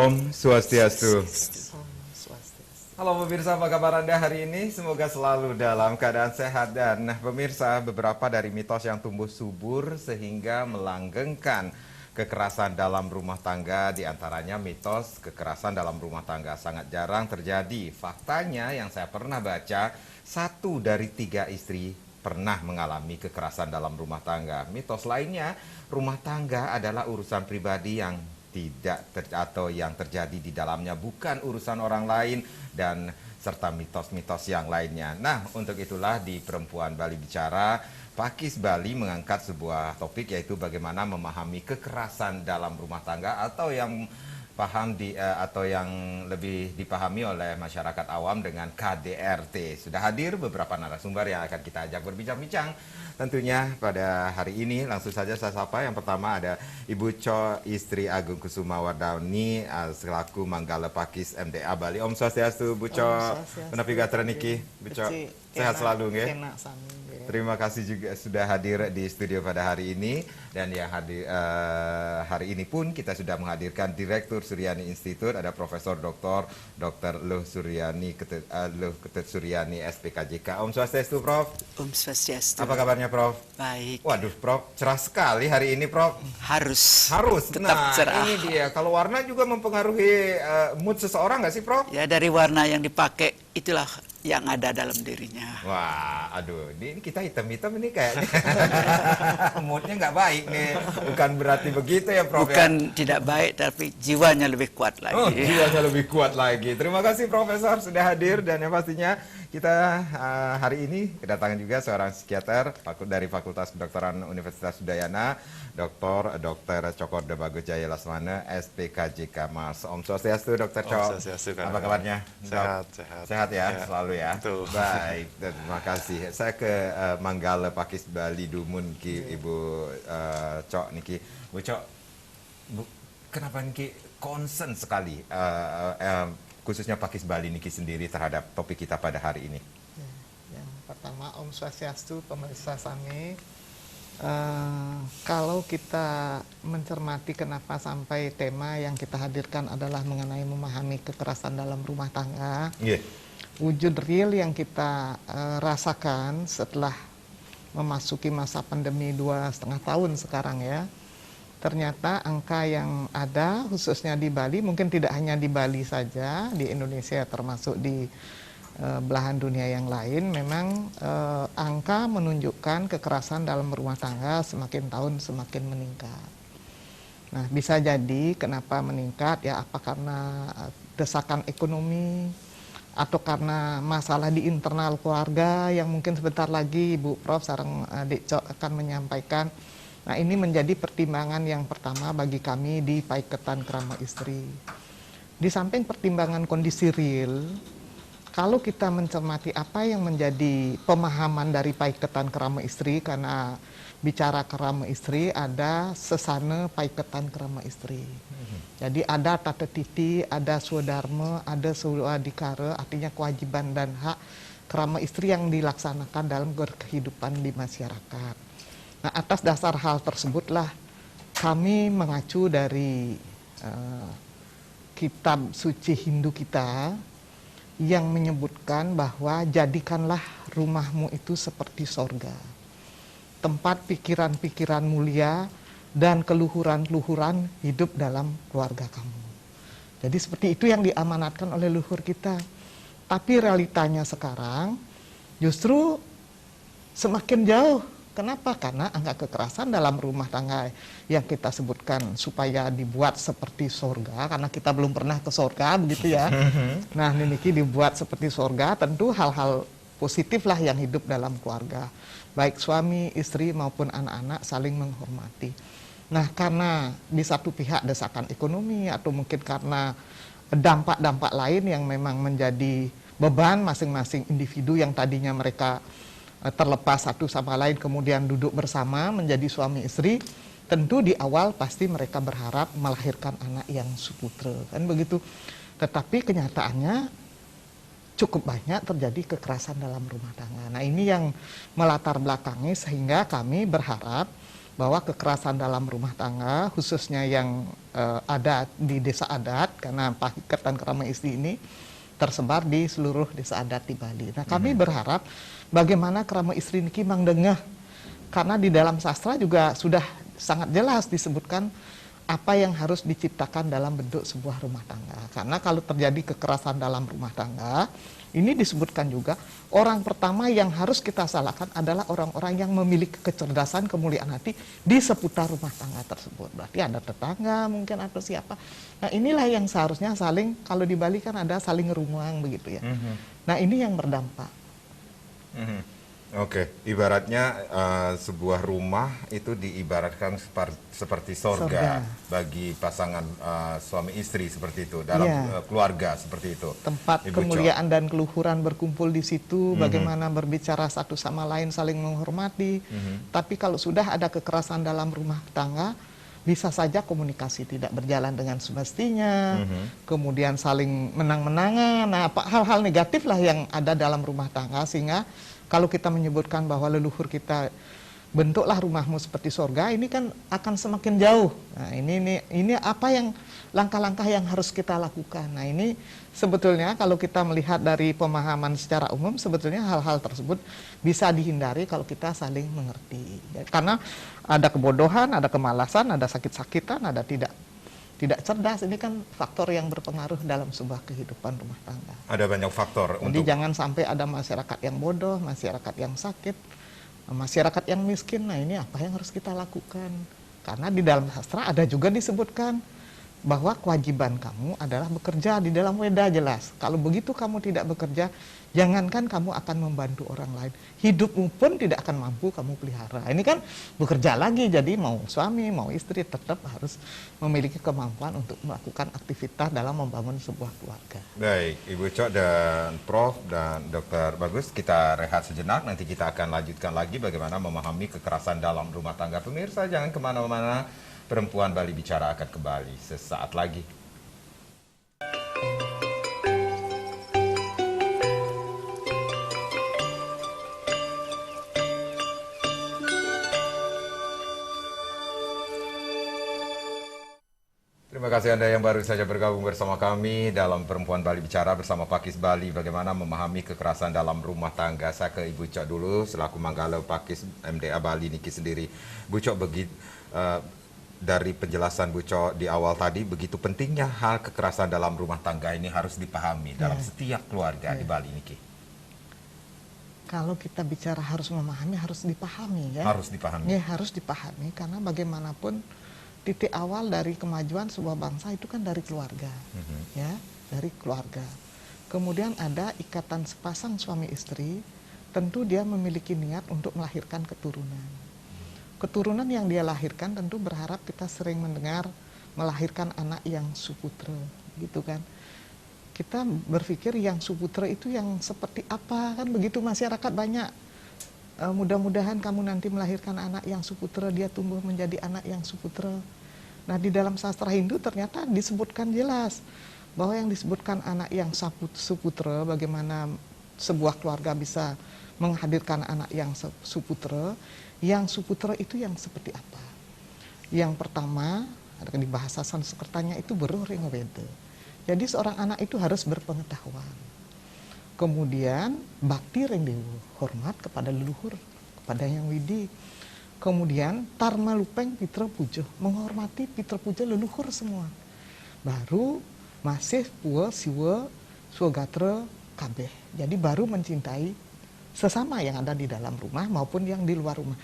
Om Swastiastu. Om Swastiastu. Halo pemirsa, apa kabar Anda hari ini? Semoga selalu dalam keadaan sehat. Dan pemirsa, beberapa dari mitos yang tumbuh subur sehingga melanggengkan kekerasan dalam rumah tangga, diantaranya mitos kekerasan dalam rumah tangga sangat jarang terjadi. Faktanya yang saya pernah baca, 1 dari 3 istri pernah mengalami kekerasan dalam rumah tangga. Mitos lainnya, rumah tangga adalah urusan pribadi yang atau yang terjadi di dalamnya bukan urusan orang lain, dan serta mitos-mitos yang lainnya. Nah, untuk itulah di Perempuan Bali Bicara, Pakis Bali mengangkat sebuah topik, yaitu bagaimana memahami kekerasan dalam rumah tangga atau yang atau yang lebih dipahami oleh masyarakat awam dengan KDRT. Sudah hadir beberapa narasumber yang akan kita ajak berbincang-bincang. Tentunya pada hari ini langsung saja saya sapa. Yang pertama ada Ibu Cho, istri Agung Kusuma Wardani, selaku Manggala Pakis MDA Bali. Om Swastiastu, Bu Cho. Menapigatra niki, Bu Cho. Sehat selalu, nggih. Terima kasih juga sudah hadir di studio pada hari ini. Dan yang hadir hari ini pun kita sudah menghadirkan Direktur Suryani Institute, ada Profesor Dr. Luh Suryani Ketut Suryani SPKJK. Om Swastiastu, Prof. Om Swastiastu. Apa kabarnya, Prof? Baik. Waduh, Prof, cerah sekali hari ini, Prof. Harus Nah, tetap cerah. ini dia. Kalau warna juga mempengaruhi mood seseorang nggak sih, Prof? Ya, dari warna yang dipakai itulah yang ada dalam dirinya. Wah, aduh, ini kita hitam-hitam ini kayaknya moodnya nggak baik nih. Bukan berarti begitu ya, Prof? Bukan tidak baik, tapi jiwanya lebih kuat lagi. Oh, jiwanya lebih kuat lagi. Terima kasih Profesor sudah hadir, dan yang pastinya kita hari ini kedatangan juga seorang psikiater dari Fakultas Kedokteran Universitas Udayana, Dr. Cokorda Bagus Jaya Lasmana, SPKJK Mars. Om Swastiastu, Dr. Cok. Om Swastiastu. Apa kabarnya? Sehat. Sehat ya, selalu ya. Betul. Baik, terima kasih. Saya ke Manggala Pakis Bali Dumun ki Ibu Cok niki. Bu Cok, kenapa niki concern sekali khususnya Pakis Bali niki sendiri terhadap topik kita pada hari ini? Yang pertama, Om Swastiastu, pemirsa Sami. Kalau kita mencermati kenapa sampai tema yang kita hadirkan adalah mengenai memahami kekerasan dalam rumah tangga, wujud real yang kita rasakan setelah memasuki masa pandemi 2,5 tahun sekarang ya, ternyata angka yang ada khususnya di Bali, mungkin tidak hanya di Bali saja, di Indonesia termasuk di belahan dunia yang lain, memang angka menunjukkan kekerasan dalam rumah tangga semakin tahun semakin meningkat. Nah, bisa jadi kenapa meningkat ya, apa karena desakan ekonomi atau karena masalah di internal keluarga yang mungkin sebentar lagi Ibu Prof sareng Dik Cok akan menyampaikan. Nah, ini menjadi pertimbangan yang pertama bagi kami di Paiketan Krama Istri. Di samping pertimbangan kondisi real, kalau kita mencermati apa yang menjadi pemahaman dari Paiketan Krama Istri, karena bicara Krama Istri ada sesana Paiketan Krama Istri. Jadi ada tata titi, ada swadharma, ada swadikara, artinya kewajiban dan hak Krama Istri yang dilaksanakan dalam kehidupan di masyarakat. Nah, atas dasar hal tersebutlah kami mengacu dari kitab suci Hindu kita yang menyebutkan bahwa jadikanlah rumahmu itu seperti sorga, tempat pikiran-pikiran mulia dan keluhuran-keluhuran hidup dalam keluarga kamu. Jadi seperti itu yang diamanatkan oleh luhur kita. Tapi realitanya sekarang justru semakin jauh. Kenapa? Karena angka kekerasan dalam rumah tangga yang kita sebutkan supaya dibuat seperti sorga, karena kita belum pernah ke sorga begitu ya. Nah, ini dibuat seperti sorga, tentu hal-hal positif lah yang hidup dalam keluarga. Baik suami, istri maupun anak-anak saling menghormati. Nah, karena di satu pihak desakan ekonomi atau mungkin karena dampak-dampak lain yang memang menjadi beban masing-masing individu yang tadinya mereka terlepas satu sama lain kemudian duduk bersama menjadi suami istri, tentu di awal pasti mereka berharap melahirkan anak yang suputra, kan begitu. Tetapi kenyataannya cukup banyak terjadi kekerasan dalam rumah tangga. Nah, ini yang melatar belakangi sehingga kami berharap bahwa kekerasan dalam rumah tangga, khususnya yang ada di desa adat, karena Ikatan Kerama Istri ini tersebar di seluruh desa adat di Bali. Nah, kami berharap bagaimana kerama istri niki mangdengah, karena di dalam sastra juga sudah sangat jelas disebutkan apa yang harus diciptakan dalam bentuk sebuah rumah tangga. Karena kalau terjadi kekerasan dalam rumah tangga, ini disebutkan juga orang pertama yang harus kita salahkan adalah orang-orang yang memiliki kecerdasan, kemuliaan hati di seputar rumah tangga tersebut. Berarti ada tetangga mungkin atau siapa. Nah, inilah yang seharusnya saling, kalau di Bali kan ada saling ngerumuang begitu ya. Nah, ini yang berdampak. Oke, ibaratnya sebuah rumah itu diibaratkan seperti sorga bagi pasangan suami istri seperti itu, dalam keluarga seperti itu. Tempat Ibu kemuliaan dan keluhuran berkumpul di situ, bagaimana berbicara satu sama lain, saling menghormati. Tapi kalau sudah ada kekerasan dalam rumah tangga, bisa saja komunikasi tidak berjalan dengan semestinya, kemudian saling menang-menangan. Nah, hal-hal negatif lah yang ada dalam rumah tangga, sehingga kalau kita menyebutkan bahwa leluhur kita bentuklah rumahmu seperti sorga, ini kan akan semakin jauh. Nah, ini apa yang langkah-langkah yang harus kita lakukan. Nah, ini sebetulnya kalau kita melihat dari pemahaman secara umum, sebetulnya hal-hal tersebut bisa dihindari kalau kita saling mengerti. Karena ada kebodohan, ada kemalasan, ada sakit-sakitan, ada tidak cerdas. Ini kan faktor yang berpengaruh dalam sebuah kehidupan rumah tangga. Ada banyak faktor. Jadi jangan sampai ada masyarakat yang bodoh, masyarakat yang sakit, masyarakat yang miskin. Nah, ini apa yang harus kita lakukan? Karena di dalam sastra ada juga disebutkan bahwa kewajiban kamu adalah bekerja. Di dalam Weda jelas. Kalau begitu kamu tidak bekerja, jangankan kamu akan membantu orang lain, hidupmu pun tidak akan mampu kamu pelihara. Ini kan bekerja lagi, jadi mau suami, mau istri tetap harus memiliki kemampuan untuk melakukan aktivitas dalam membangun sebuah keluarga. Baik, Ibu Cok dan Prof dan Dr. Bagus, kita rehat sejenak, nanti kita akan lanjutkan lagi bagaimana memahami kekerasan dalam rumah tangga. Pemirsa, jangan kemana-mana, Perempuan Bali Bicara akan kembali sesaat lagi. Terima kasih Anda yang baru saja bergabung bersama kami dalam Perempuan Bali Bicara bersama Pakis Bali, bagaimana memahami kekerasan dalam rumah tangga. Saya ke Ibu Cok dulu selaku Manggala Pakis MDA Bali niki sendiri. Bu Cok, dari penjelasan Bu Cok di awal tadi, begitu pentingnya hal kekerasan dalam rumah tangga ini harus dipahami dalam setiap keluarga di Bali niki. Kalau kita bicara harus memahami, harus dipahami ya. Harus dipahami. Ya, harus dipahami, karena bagaimanapun titik awal dari kemajuan sebuah bangsa itu kan dari keluarga, ya, dari keluarga. Kemudian ada ikatan sepasang suami istri, tentu dia memiliki niat untuk melahirkan keturunan. Keturunan yang dia lahirkan tentu berharap kita sering mendengar melahirkan anak yang suputra, gitu kan. Kita berpikir yang suputra itu yang seperti apa, kan begitu masyarakat banyak. Mudah-mudahan kamu nanti melahirkan anak yang suputra, dia tumbuh menjadi anak yang suputra. Nah, di dalam sastra Hindu ternyata disebutkan jelas bahwa yang disebutkan anak yang suputra, bagaimana sebuah keluarga bisa menghadirkan anak yang suputra. Yang suputra itu yang seperti apa? Yang pertama, ada di bahasa Sanskertanya itu beruh ring wede. Jadi seorang anak itu harus berpengetahuan. Kemudian bakti ring dewa, hormat kepada leluhur, kepada yang widi. Kemudian tarma lupeng pitra pujo, menghormati pitra pujo leluhur semua. Baru masih pua siwa swagatra kabeh. Jadi baru mencintai sesama yang ada di dalam rumah maupun yang di luar rumah.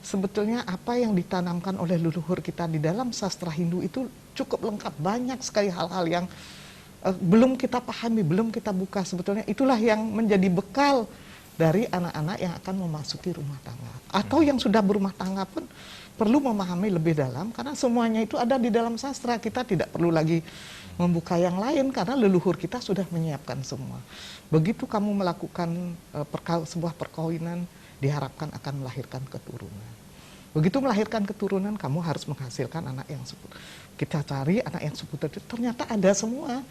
Sebetulnya apa yang ditanamkan oleh leluhur kita di dalam sastra Hindu itu cukup lengkap, banyak sekali hal-hal yang belum kita pahami, belum kita buka. Sebetulnya itulah yang menjadi bekal dari anak-anak yang akan memasuki rumah tangga. Atau yang sudah berumah tangga pun perlu memahami lebih dalam, karena semuanya itu ada di dalam sastra. Kita tidak perlu lagi membuka yang lain karena leluhur kita sudah menyiapkan semua. Begitu kamu melakukan sebuah perkawinan, diharapkan akan melahirkan keturunan. Begitu melahirkan keturunan, kamu harus menghasilkan anak yang suputra. Kita cari anak yang suputra itu ternyata ada semua.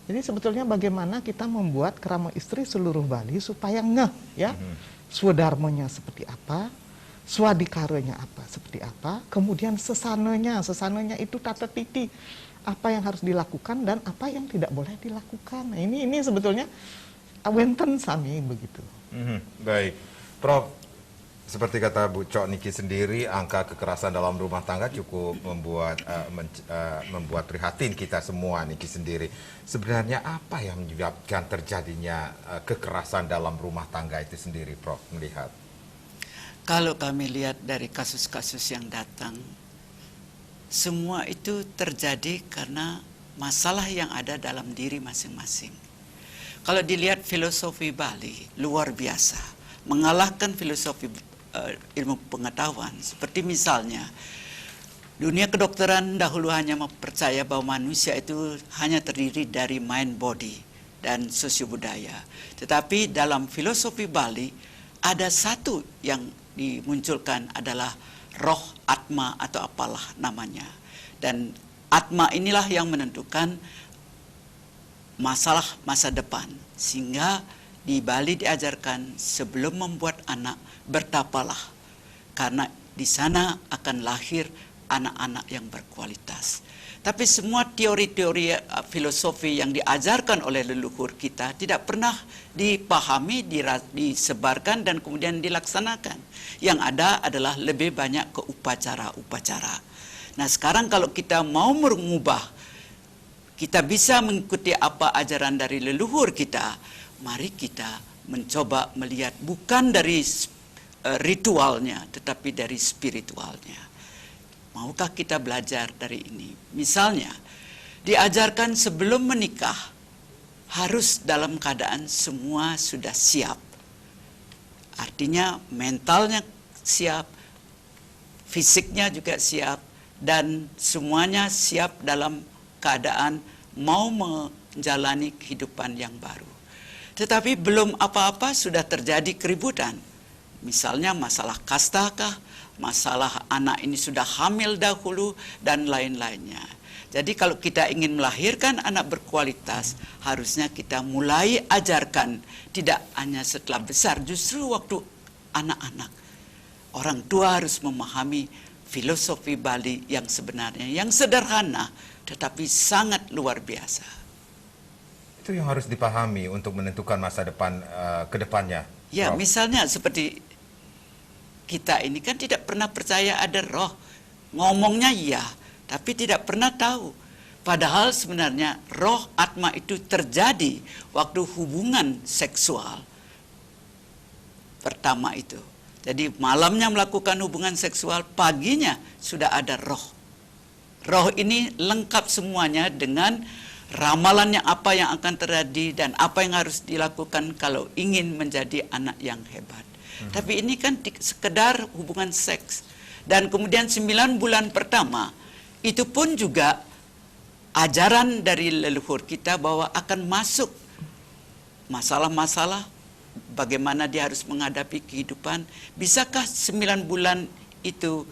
Jadi sebetulnya bagaimana kita membuat kerama istri seluruh Bali supaya ngeh ya, swadharmanya seperti apa, swadikaronya apa, seperti apa, kemudian sesananya itu tata titi apa yang harus dilakukan dan apa yang tidak boleh dilakukan. Nah, ini sebetulnya awenten sami begitu. Baik, Prof. Seperti kata Bu Cok Niki sendiri, angka kekerasan dalam rumah tangga cukup membuat prihatin kita semua, Niki sendiri. Sebenarnya apa yang menyebabkan terjadinya kekerasan dalam rumah tangga itu sendiri, Prof, melihat? Kalau kami lihat dari kasus-kasus yang datang, semua itu terjadi karena masalah yang ada dalam diri masing-masing. Kalau dilihat filosofi Bali, luar biasa, mengalahkan filosofi ilmu pengetahuan. Seperti misalnya, dunia kedokteran dahulu hanya percaya bahwa manusia itu hanya terdiri dari mind, body, dan sosiobudaya. Tetapi dalam filosofi Bali, ada satu yang dimunculkan adalah roh atma atau apalah namanya. Dan atma inilah yang menentukan masalah masa depan. Sehingga di Bali diajarkan sebelum membuat anak, bertapalah. Karena di sana akan lahir anak-anak yang berkualitas. Tapi semua teori-teori filosofi yang diajarkan oleh leluhur kita tidak pernah dipahami, disebarkan, dan kemudian dilaksanakan. Yang ada adalah lebih banyak ke upacara-upacara. Nah, sekarang kalau kita mau mengubah, kita bisa mengikuti apa ajaran dari leluhur kita, mari kita mencoba melihat bukan dari ritualnya, tetapi dari spiritualnya. Maukah kita belajar dari ini? Misalnya, diajarkan sebelum menikah, harus dalam keadaan semua sudah siap. Artinya mentalnya siap, fisiknya juga siap, dan semuanya siap dalam keadaan mau menjalani kehidupan yang baru. Tetapi belum apa-apa sudah terjadi keributan. Misalnya masalah kastakah, masalah anak ini sudah hamil dahulu, dan lain-lainnya. Jadi kalau kita ingin melahirkan anak berkualitas, harusnya kita mulai ajarkan, tidak hanya setelah besar, justru waktu anak-anak. Orang tua harus memahami filosofi Bali yang sebenarnya, yang sederhana, tetapi sangat luar biasa. Itu yang harus dipahami untuk menentukan masa depan ke depannya. Ya, Prof. misalnya seperti kita ini kan tidak pernah percaya ada roh. Ngomongnya iya, tapi tidak pernah tahu. Padahal sebenarnya roh atma itu terjadi waktu hubungan seksual pertama itu. Jadi malamnya melakukan hubungan seksual, paginya sudah ada roh. Roh ini lengkap semuanya dengan ramalannya apa yang akan terjadi dan apa yang harus dilakukan kalau ingin menjadi anak yang hebat. Tapi ini kan sekedar hubungan seks. Dan kemudian 9 bulan pertama, itu pun juga ajaran dari leluhur kita bahwa akan masuk masalah-masalah, bagaimana dia harus menghadapi kehidupan. Bisakah 9 bulan itu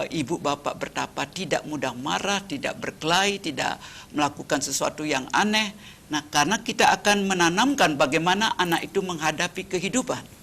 ibu bapak bertapa, tidak mudah marah, tidak berkelahi, tidak melakukan sesuatu yang aneh. Nah, karena kita akan menanamkan bagaimana anak itu menghadapi kehidupan.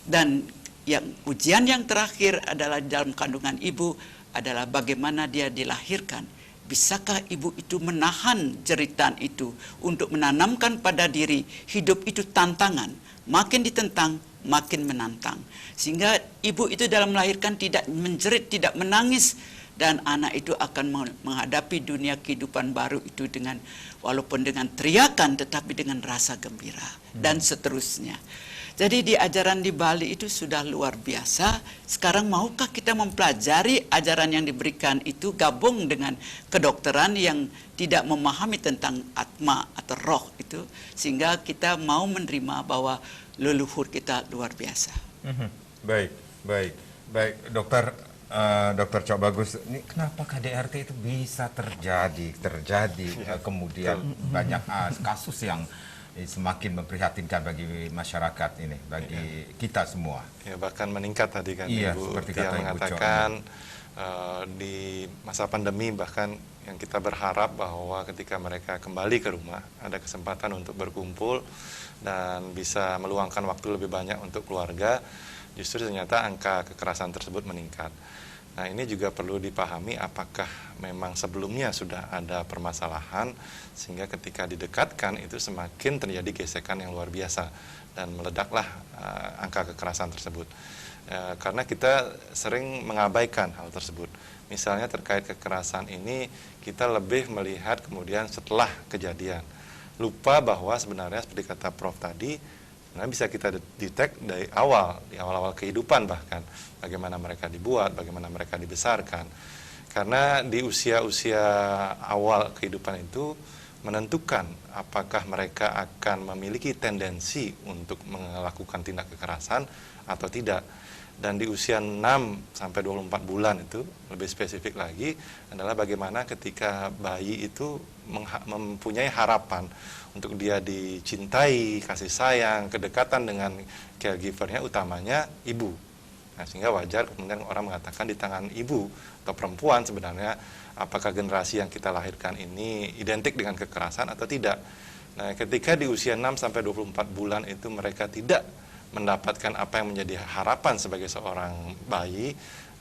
Dan yang ujian yang terakhir adalah dalam kandungan ibu adalah bagaimana dia dilahirkan. Bisakah ibu itu menahan jeritan itu untuk menanamkan pada diri hidup itu tantangan, makin ditentang makin menantang, sehingga ibu itu dalam melahirkan tidak menjerit, tidak menangis, dan anak itu akan menghadapi dunia kehidupan baru itu dengan walaupun dengan teriakan tetapi dengan rasa gembira dan seterusnya. Jadi di ajaran di Bali itu sudah luar biasa. Sekarang maukah kita mempelajari ajaran yang diberikan itu gabung dengan kedokteran yang tidak memahami tentang atma atau roh itu, sehingga kita mau menerima bahwa leluhur kita luar biasa. Baik, dokter. Dokter Cok Bagus, ini kenapa KDRT itu bisa terjadi kemudian banyak kasus yang semakin memprihatinkan bagi masyarakat ini, bagi kita semua. Ya, bahkan meningkat tadi kan Ibu Tia mengatakan di masa pandemi, bahkan yang kita berharap bahwa ketika mereka kembali ke rumah ada kesempatan untuk berkumpul dan bisa meluangkan waktu lebih banyak untuk keluarga. justru ternyata angka kekerasan tersebut meningkat. Nah, ini juga perlu dipahami apakah memang sebelumnya sudah ada permasalahan sehingga ketika didekatkan itu semakin terjadi gesekan yang luar biasa dan meledaklah angka kekerasan tersebut. Karena kita sering mengabaikan hal tersebut. Misalnya terkait kekerasan ini kita lebih melihat kemudian setelah kejadian. Lupa bahwa sebenarnya seperti kata Prof tadi, sebenarnya bisa kita detect dari awal, di awal-awal kehidupan bahkan, bagaimana mereka dibuat, bagaimana mereka dibesarkan. Karena di usia-usia awal kehidupan itu menentukan apakah mereka akan memiliki tendensi untuk melakukan tindak kekerasan atau tidak. Dan di usia 6 sampai 24 bulan itu lebih spesifik lagi adalah bagaimana ketika bayi itu mempunyai harapan untuk dia dicintai, kasih sayang, kedekatan dengan caregivernya utamanya ibu. Nah, sehingga wajar kemudian orang mengatakan di tangan ibu atau perempuan sebenarnya apakah generasi yang kita lahirkan ini identik dengan kekerasan atau tidak. Nah, ketika di usia 6 sampai 24 bulan itu mereka tidak mendapatkan apa yang menjadi harapan sebagai seorang bayi,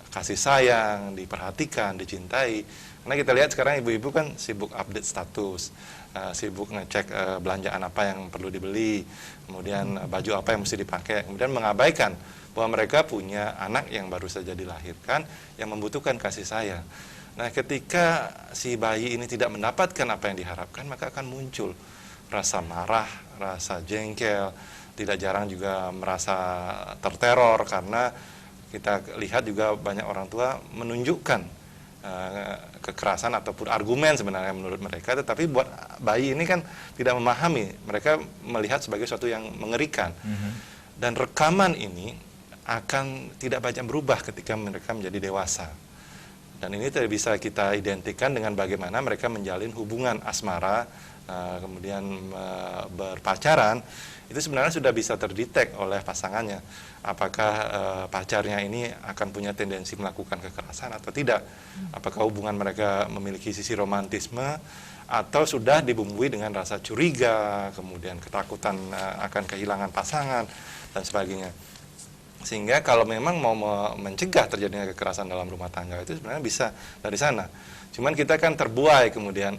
kasih sayang, diperhatikan, dicintai. Karena kita lihat sekarang ibu-ibu kan sibuk update status, sibuk ngecek belanjaan apa yang perlu dibeli, kemudian baju apa yang mesti dipakai, kemudian mengabaikan bahwa mereka punya anak yang baru saja dilahirkan yang membutuhkan kasih sayang. Nah, ketika si bayi ini tidak mendapatkan apa yang diharapkan, maka akan muncul rasa marah, rasa jengkel, tidak jarang juga merasa terteror karena kita lihat juga banyak orang tua menunjukkan kekerasan ataupun argumen sebenarnya menurut mereka, tetapi buat bayi ini kan tidak memahami, mereka melihat sebagai sesuatu yang mengerikan. Dan rekaman ini akan tidak banyak berubah ketika mereka menjadi dewasa. Dan ini tidak bisa kita identikan dengan bagaimana mereka menjalin hubungan asmara, kemudian berpacaran. Itu sebenarnya sudah bisa terdetek oleh pasangannya. Apakah pacarnya ini akan punya tendensi melakukan kekerasan atau tidak? Apakah hubungan mereka memiliki sisi romantisme atau sudah dibumbui dengan rasa curiga, kemudian ketakutan akan kehilangan pasangan dan sebagainya. Sehingga kalau memang mau mencegah terjadinya kekerasan dalam rumah tangga itu sebenarnya bisa dari sana. Cuman kita kan terbuai kemudian,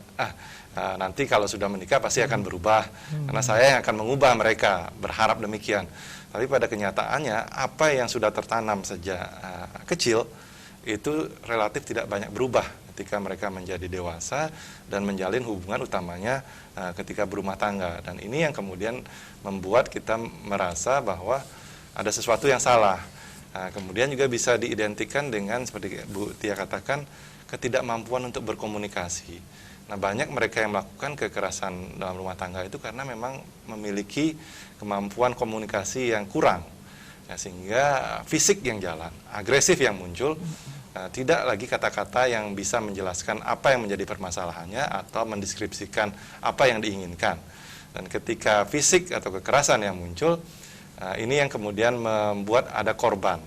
nanti kalau sudah menikah pasti akan berubah, karena saya yang akan mengubah mereka, berharap demikian. Tapi pada kenyataannya, apa yang sudah tertanam sejak kecil, itu relatif tidak banyak berubah ketika mereka menjadi dewasa dan menjalin hubungan utamanya ketika berumah tangga. Dan ini yang kemudian membuat kita merasa bahwa ada sesuatu yang salah. Kemudian juga bisa diidentikan dengan, seperti Bu Tia katakan, ketidakmampuan untuk berkomunikasi. Nah, banyak mereka yang melakukan kekerasan dalam rumah tangga itu karena memang memiliki kemampuan komunikasi yang kurang. Ya, sehingga fisik yang jalan, agresif yang muncul, tidak lagi kata-kata yang bisa menjelaskan apa yang menjadi permasalahannya atau mendeskripsikan apa yang diinginkan. Dan ketika fisik atau kekerasan yang muncul, ini yang kemudian membuat ada korban.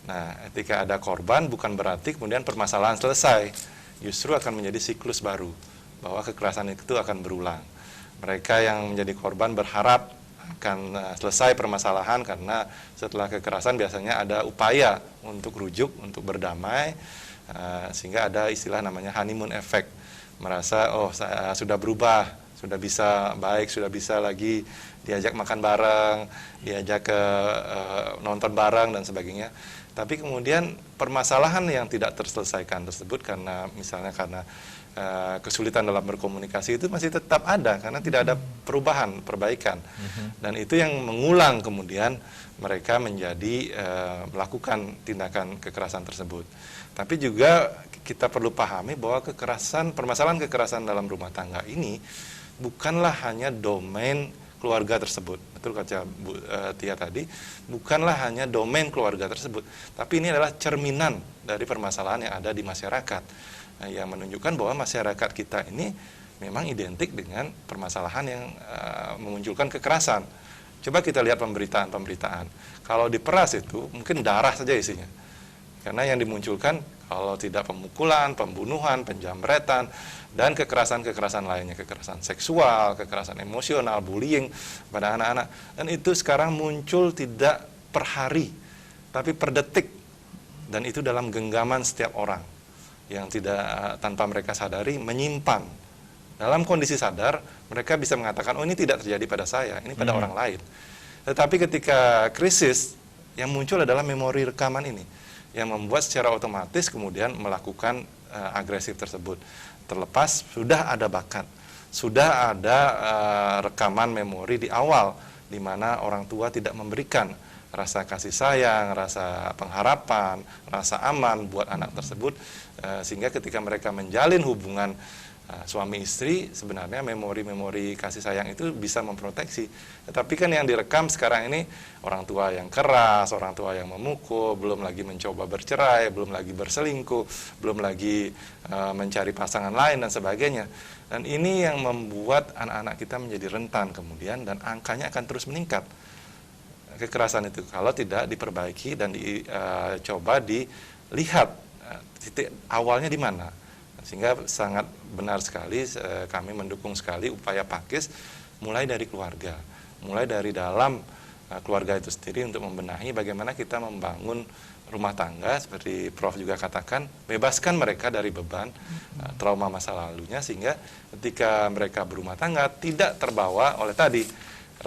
Nah, ketika ada korban bukan berarti kemudian permasalahan selesai. Justru akan menjadi siklus baru, bahwa kekerasan itu akan berulang. Mereka yang menjadi korban berharap akan selesai permasalahan karena setelah kekerasan biasanya ada upaya untuk rujuk, untuk berdamai, sehingga ada istilah namanya honeymoon effect. Merasa, oh saya sudah berubah, sudah bisa baik, sudah bisa lagi diajak makan bareng, diajak ke nonton bareng dan sebagainya. Tapi kemudian permasalahan yang tidak terselesaikan tersebut karena misalnya karena kesulitan dalam berkomunikasi itu masih tetap ada karena tidak ada perubahan, perbaikan. Dan itu yang mengulang kemudian mereka menjadi melakukan tindakan kekerasan tersebut. Tapi juga kita perlu pahami bahwa permasalahan kekerasan dalam rumah tangga ini bukanlah hanya domain keluarga tersebut. Betul kata Bu Tia tadi, bukanlah hanya domain keluarga tersebut, tapi ini adalah cerminan dari permasalahan yang ada di masyarakat, yang menunjukkan bahwa masyarakat kita ini memang identik dengan permasalahan yang memunculkan kekerasan. Coba kita lihat pemberitaan. Kalau diperas itu mungkin darah saja isinya. Karena yang dimunculkan kalau tidak pemukulan, pembunuhan, penjamretan, dan kekerasan-kekerasan lainnya, kekerasan seksual, kekerasan emosional, bullying pada anak-anak. Dan itu sekarang muncul tidak per hari, tapi per detik, dan itu dalam genggaman setiap orang yang tidak tanpa mereka sadari menyimpan. Dalam kondisi sadar, mereka bisa mengatakan, oh ini tidak terjadi pada saya, ini pada orang lain. Tetapi ketika krisis, yang muncul adalah memori rekaman ini, yang membuat secara otomatis kemudian melakukan agresif tersebut. Terlepas sudah ada bakat, sudah ada rekaman memori di awal, di mana orang tua tidak memberikan rasa kasih sayang, rasa pengharapan, rasa aman buat anak tersebut, sehingga ketika mereka menjalin hubungan suami istri, sebenarnya memori-memori kasih sayang itu bisa memproteksi. Tetapi kan yang direkam sekarang ini orang tua yang keras, orang tua yang memukul, belum lagi mencoba bercerai, belum lagi berselingkuh, belum lagi mencari pasangan lain dan sebagainya. Dan ini yang membuat anak-anak kita menjadi rentan kemudian, dan angkanya akan terus meningkat. Kekerasan itu kalau tidak diperbaiki dan dicoba dilihat titik awalnya di mana. Sehingga sangat benar sekali, kami mendukung sekali upaya Pakis mulai dari keluarga, mulai dari dalam keluarga itu sendiri untuk membenahi bagaimana kita membangun rumah tangga, seperti Prof juga katakan, bebaskan mereka dari beban trauma masa lalunya, sehingga ketika mereka berumah tangga tidak terbawa oleh tadi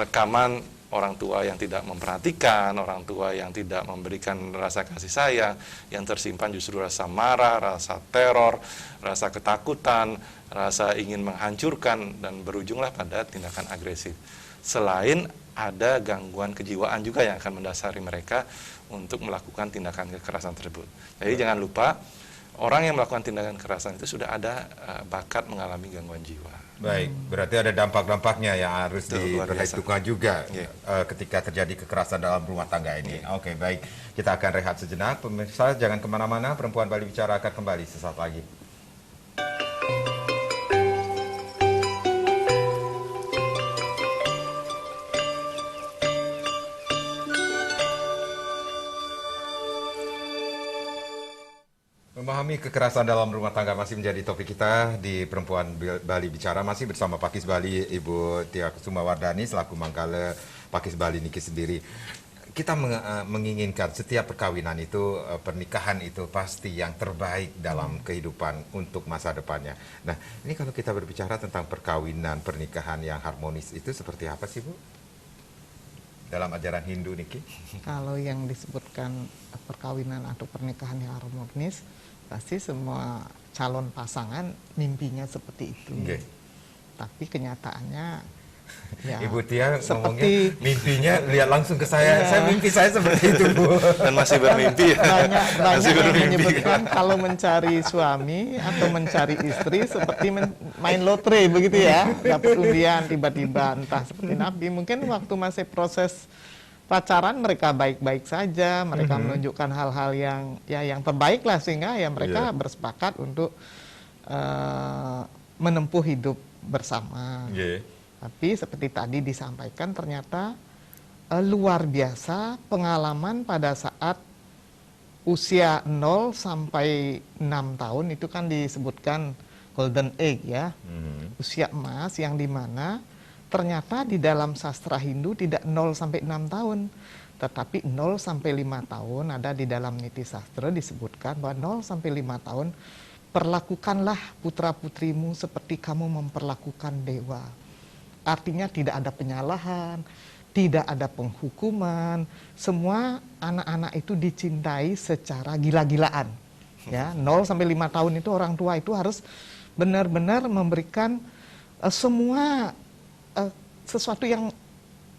rekaman orang tua yang tidak memperhatikan, orang tua yang tidak memberikan rasa kasih sayang, yang tersimpan justru rasa marah, rasa teror, rasa ketakutan, rasa ingin menghancurkan, dan berujunglah pada tindakan agresif. Selain ada gangguan kejiwaan juga yang akan mendasari mereka untuk melakukan tindakan kekerasan tersebut. Jadi jangan lupa, orang yang melakukan tindakan kekerasan itu sudah ada bakat mengalami gangguan jiwa. Baik, berarti ada dampak-dampaknya yang harus diperhitungkan juga ketika terjadi kekerasan dalam rumah tangga ini. Oke, baik. Kita akan rehat sejenak. Pemirsa, jangan kemana-mana. Perempuan Bali Bicara akan kembali sesaat lagi. Memahami kekerasan dalam rumah tangga masih menjadi topik kita di Perempuan Bali Bicara. Masih bersama Pakis Bali, Ibu Tia Kusumawardhani selaku Manggala Pakis Bali Niki sendiri. Kita menginginkan setiap perkawinan itu, pernikahan itu pasti yang terbaik dalam kehidupan untuk masa depannya. Nah, ini kalau kita berbicara tentang perkawinan, pernikahan yang harmonis itu seperti apa sih, Bu? Dalam ajaran Hindu, Niki? Kalau yang disebutkan perkawinan atau pernikahan yang harmonis, pasti semua calon pasangan mimpinya seperti itu. Okay. Tapi kenyataannya ya, Ibu Tia ngomongnya mimpinya lihat langsung ke saya. Saya mimpi saya seperti itu, Bu. Dan masih bermimpi. Banyak yang menyebutkan kalau mencari suami atau mencari istri seperti main lotre begitu ya. Dapat undian tiba-tiba entah seperti Nabi. Mungkin waktu masih proses pacaran mereka baik-baik saja, mereka menunjukkan hal-hal yang terbaik lah, sehingga ya mereka bersepakat untuk menempuh hidup bersama. Tapi seperti tadi disampaikan, ternyata luar biasa pengalaman pada saat usia 0 sampai 6 tahun itu kan disebutkan golden age ya, usia emas, yang dimana ternyata di dalam sastra Hindu tidak 0 sampai 6 tahun, tetapi 0 sampai 5 tahun ada di dalam niti sastra disebutkan bahwa 0 sampai 5 tahun perlakukanlah putra-putrimu seperti kamu memperlakukan dewa. Artinya tidak ada penyalahan, tidak ada penghukuman, semua anak-anak itu dicintai secara gila-gilaan. Ya, 0 sampai 5 tahun itu orang tua itu harus benar-benar memberikan semua sesuatu yang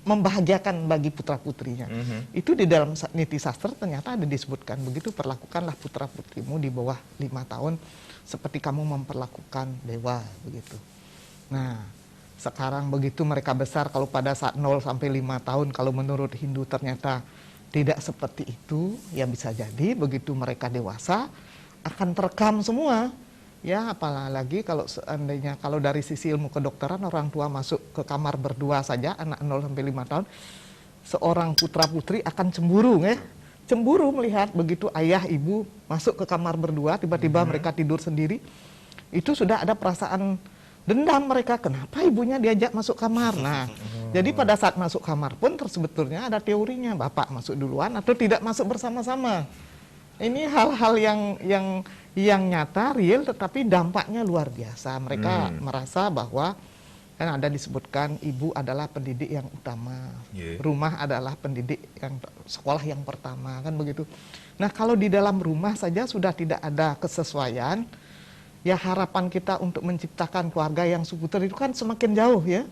membahagiakan bagi putra-putrinya. Itu di dalam niti sastra ternyata ada disebutkan begitu, perlakukanlah putra-putrimu di bawah 5 tahun seperti kamu memperlakukan dewa begitu. Nah, sekarang begitu mereka besar, kalau pada saat 0 sampai 5 tahun kalau menurut Hindu ternyata tidak seperti itu, ya bisa jadi begitu mereka dewasa akan terekam semua. Ya, apalagi kalau seandainya kalau dari sisi ilmu kedokteran orang tua masuk ke kamar berdua saja anak 0 sampai 5 tahun, seorang putra putri akan cemburu ya. Cemburu melihat begitu ayah ibu masuk ke kamar berdua, tiba-tiba mereka tidur sendiri. Itu sudah ada perasaan dendam mereka, kenapa ibunya diajak masuk kamar. Nah, Jadi pada saat masuk kamar pun sebetulnya ada teorinya, bapak masuk duluan atau tidak masuk bersama-sama. Ini hal-hal yang nyata, real, tetapi dampaknya luar biasa. Mereka merasa bahwa kan ada disebutkan ibu adalah pendidik yang utama, rumah adalah pendidik yang sekolah yang pertama, kan begitu. Nah kalau di dalam rumah saja sudah tidak ada kesesuaian, ya harapan kita untuk menciptakan keluarga yang subur itu kan semakin jauh ya.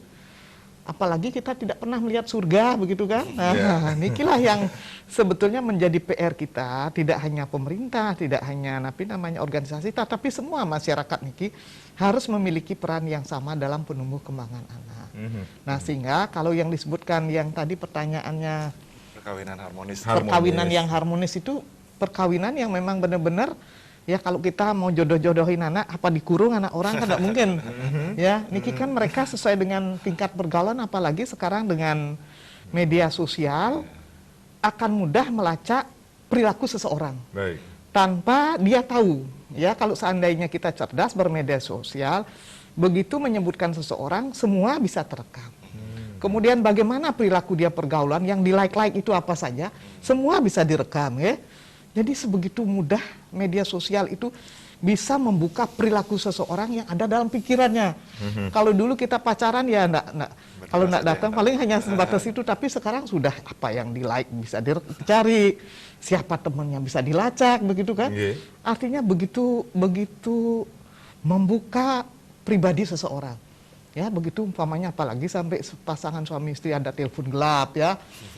Apalagi kita tidak pernah melihat surga, begitu kan? Nah, inilah yang sebetulnya menjadi PR kita, tidak hanya pemerintah, tidak hanya organisasi, tapi semua masyarakat niki harus memiliki peran yang sama dalam penumbuh kembangan anak. Nah, sehingga kalau yang disebutkan yang tadi pertanyaannya perkawinan harmonis. Perkawinan yang harmonis itu perkawinan yang memang benar-benar ya kalau kita mau jodoh-jodohin anak, apa dikurung anak orang kan tidak mungkin. Ya, niki kan mereka sesuai dengan tingkat pergaulan, apalagi sekarang dengan media sosial akan mudah melacak perilaku seseorang. Baik. Tanpa dia tahu. Ya, kalau seandainya kita cerdas bermedia sosial, begitu menyebutkan seseorang, semua bisa terekam. Kemudian bagaimana perilaku dia pergaulan, yang di like itu apa saja, semua bisa direkam ya. Jadi sebegitu mudah media sosial itu bisa membuka perilaku seseorang yang ada dalam pikirannya. Kalau dulu kita pacaran ya kalau enggak datang paling hanya sebatas itu, tapi sekarang sudah apa yang di like bisa dicari, siapa temannya bisa dilacak, begitu kan? Artinya begitu membuka pribadi seseorang. Ya, begitu umpamanya, apalagi sampai pasangan suami istri ada telepon gelap ya,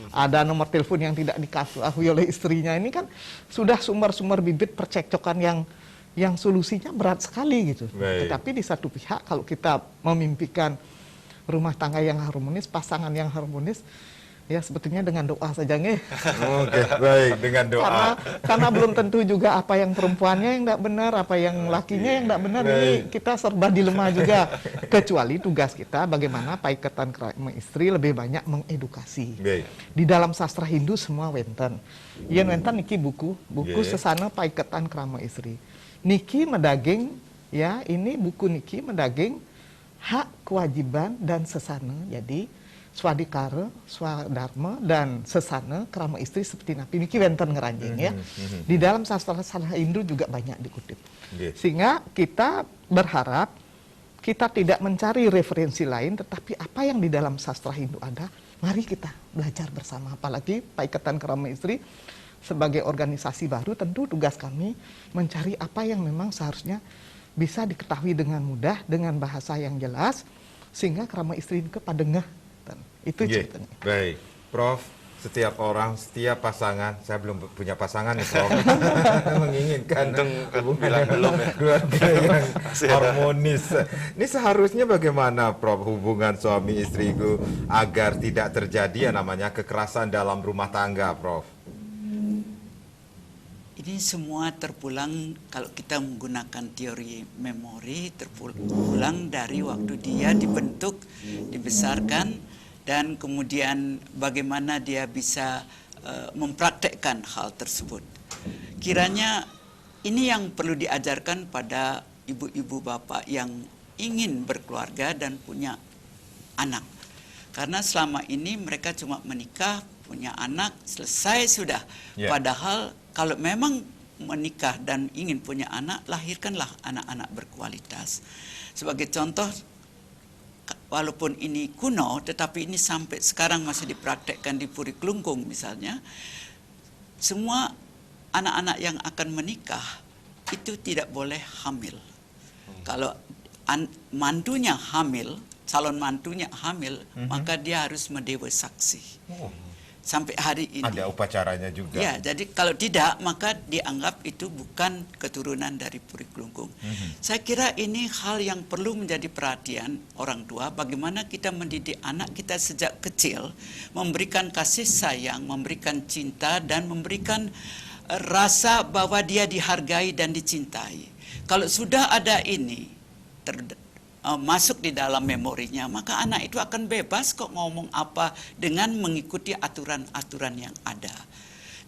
ada nomor telepon yang tidak diketahui oleh istrinya, ini kan sudah sumber-sumber bibit percekcokan yang solusinya berat sekali gitu. Tetapi di satu pihak kalau kita memimpikan rumah tangga yang harmonis, pasangan yang harmonis, ya sebetulnya dengan doa saja nih. Oke, baik, dengan doa. Karena belum tentu juga apa yang perempuannya yang tidak benar, apa yang lakinya yang tidak benar. Ini kita serba dilema juga. Kecuali tugas kita bagaimana Paikatan Krama Istri lebih banyak mengedukasi. Di dalam sastra Hindu semua wenten. Yen wenten niki buku sesana Paikatan Krama Istri. Niki medaging ya, ini buku niki medaging hak, kewajiban dan sesana. Jadi swadikara, swadharma, dan sesana krama istri seperti napi niki wenten ngeranjing ya. Di dalam sastra Hindu juga banyak dikutip. Sehingga kita berharap kita tidak mencari referensi lain, tetapi apa yang di dalam sastra Hindu ada, mari kita belajar bersama. Apalagi Paikatan Krama Istri sebagai organisasi baru, tentu tugas kami mencari apa yang memang seharusnya bisa diketahui dengan mudah, dengan bahasa yang jelas, sehingga krama istri kepada ngeh. Itu ceritanya. Baik, Prof, setiap orang, setiap pasangan, saya belum punya pasangan nih, Prof, menginginkan hubungan keluarga yang harmonis. Ini seharusnya bagaimana, Prof, hubungan suami istri itu agar tidak terjadi yang namanya kekerasan dalam rumah tangga, Prof? Ini semua terpulang, kalau kita menggunakan teori memori, terpulang dari waktu dia dibentuk, dibesarkan, dan kemudian bagaimana dia bisa mempraktekkan hal tersebut. Kiranya ini yang perlu diajarkan pada ibu-ibu bapak yang ingin berkeluarga dan punya anak. Karena selama ini mereka cuma menikah, punya anak, selesai sudah. Padahal kalau memang menikah dan ingin punya anak, lahirkanlah anak-anak berkualitas. Sebagai contoh, walaupun ini kuno, tetapi ini sampai sekarang masih dipraktekkan di Puri Klungkung misalnya, semua anak-anak yang akan menikah itu tidak boleh hamil. Kalau mantunya hamil, calon mantunya hamil, maka dia harus mendewa saksi. Sampai hari ini. Ada upacaranya juga. Ya, jadi kalau tidak, maka dianggap itu bukan keturunan dari Puri Klungkung. Saya kira ini hal yang perlu menjadi perhatian orang tua, bagaimana kita mendidik anak kita sejak kecil, memberikan kasih sayang, memberikan cinta, dan memberikan rasa bahwa dia dihargai dan dicintai. Kalau sudah ada ini, masuk di dalam memorinya, maka anak itu akan bebas kok ngomong apa dengan mengikuti aturan-aturan yang ada.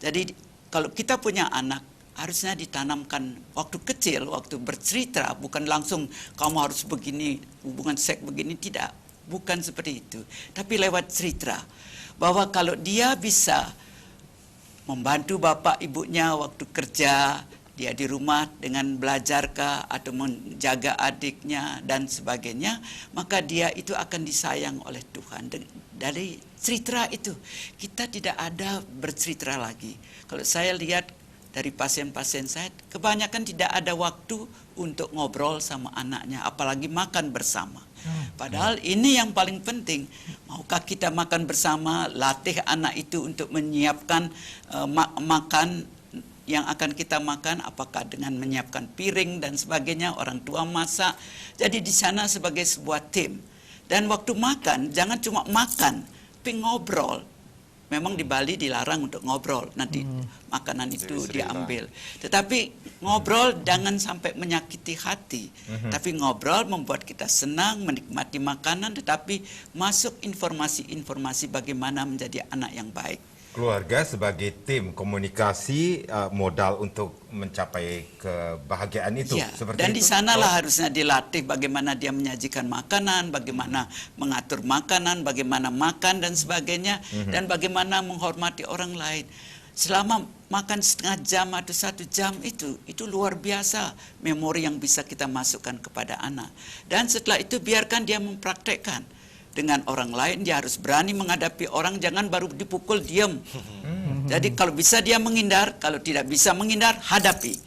Jadi kalau kita punya anak, harusnya ditanamkan waktu kecil, waktu bercerita, bukan langsung kamu harus begini, hubungan seks begini, tidak. bukan seperti itu, tapi lewat cerita bahwa kalau dia bisa membantu bapak ibunya waktu kerja, dia di rumah dengan belajarkah atau menjaga adiknya dan sebagainya, maka dia itu akan disayang oleh Tuhan. Dari cerita itu kita tidak ada bercerita lagi. Kalau saya lihat dari pasien-pasien saya, kebanyakan tidak ada waktu untuk ngobrol sama anaknya, apalagi makan bersama. Padahal ini yang paling penting. Maukah kita makan bersama, latih anak itu untuk menyiapkan makan yang akan kita makan, apakah dengan menyiapkan piring dan sebagainya, orang tua masak. Jadi di sana sebagai sebuah tim. Dan waktu makan, jangan cuma makan, tapi ngobrol. Memang di Bali dilarang untuk ngobrol, nanti makanan itu diambil. Tetapi ngobrol jangan sampai menyakiti hati. Tapi ngobrol membuat kita senang, menikmati makanan, tetapi masuk informasi-informasi bagaimana menjadi anak yang baik. Keluarga sebagai tim komunikasi modal untuk mencapai kebahagiaan itu. Ya, seperti dan itu? di sanalah harusnya dilatih bagaimana dia menyajikan makanan, bagaimana mengatur makanan, bagaimana makan dan sebagainya, dan bagaimana menghormati orang lain. Selama makan setengah jam atau 1 jam itu luar biasa memori yang bisa kita masukkan kepada anak. Dan setelah itu biarkan dia mempraktekkan. Dengan orang lain dia harus berani menghadapi orang, jangan baru dipukul diam. Jadi kalau bisa dia menghindar, kalau tidak bisa menghindar, hadapi.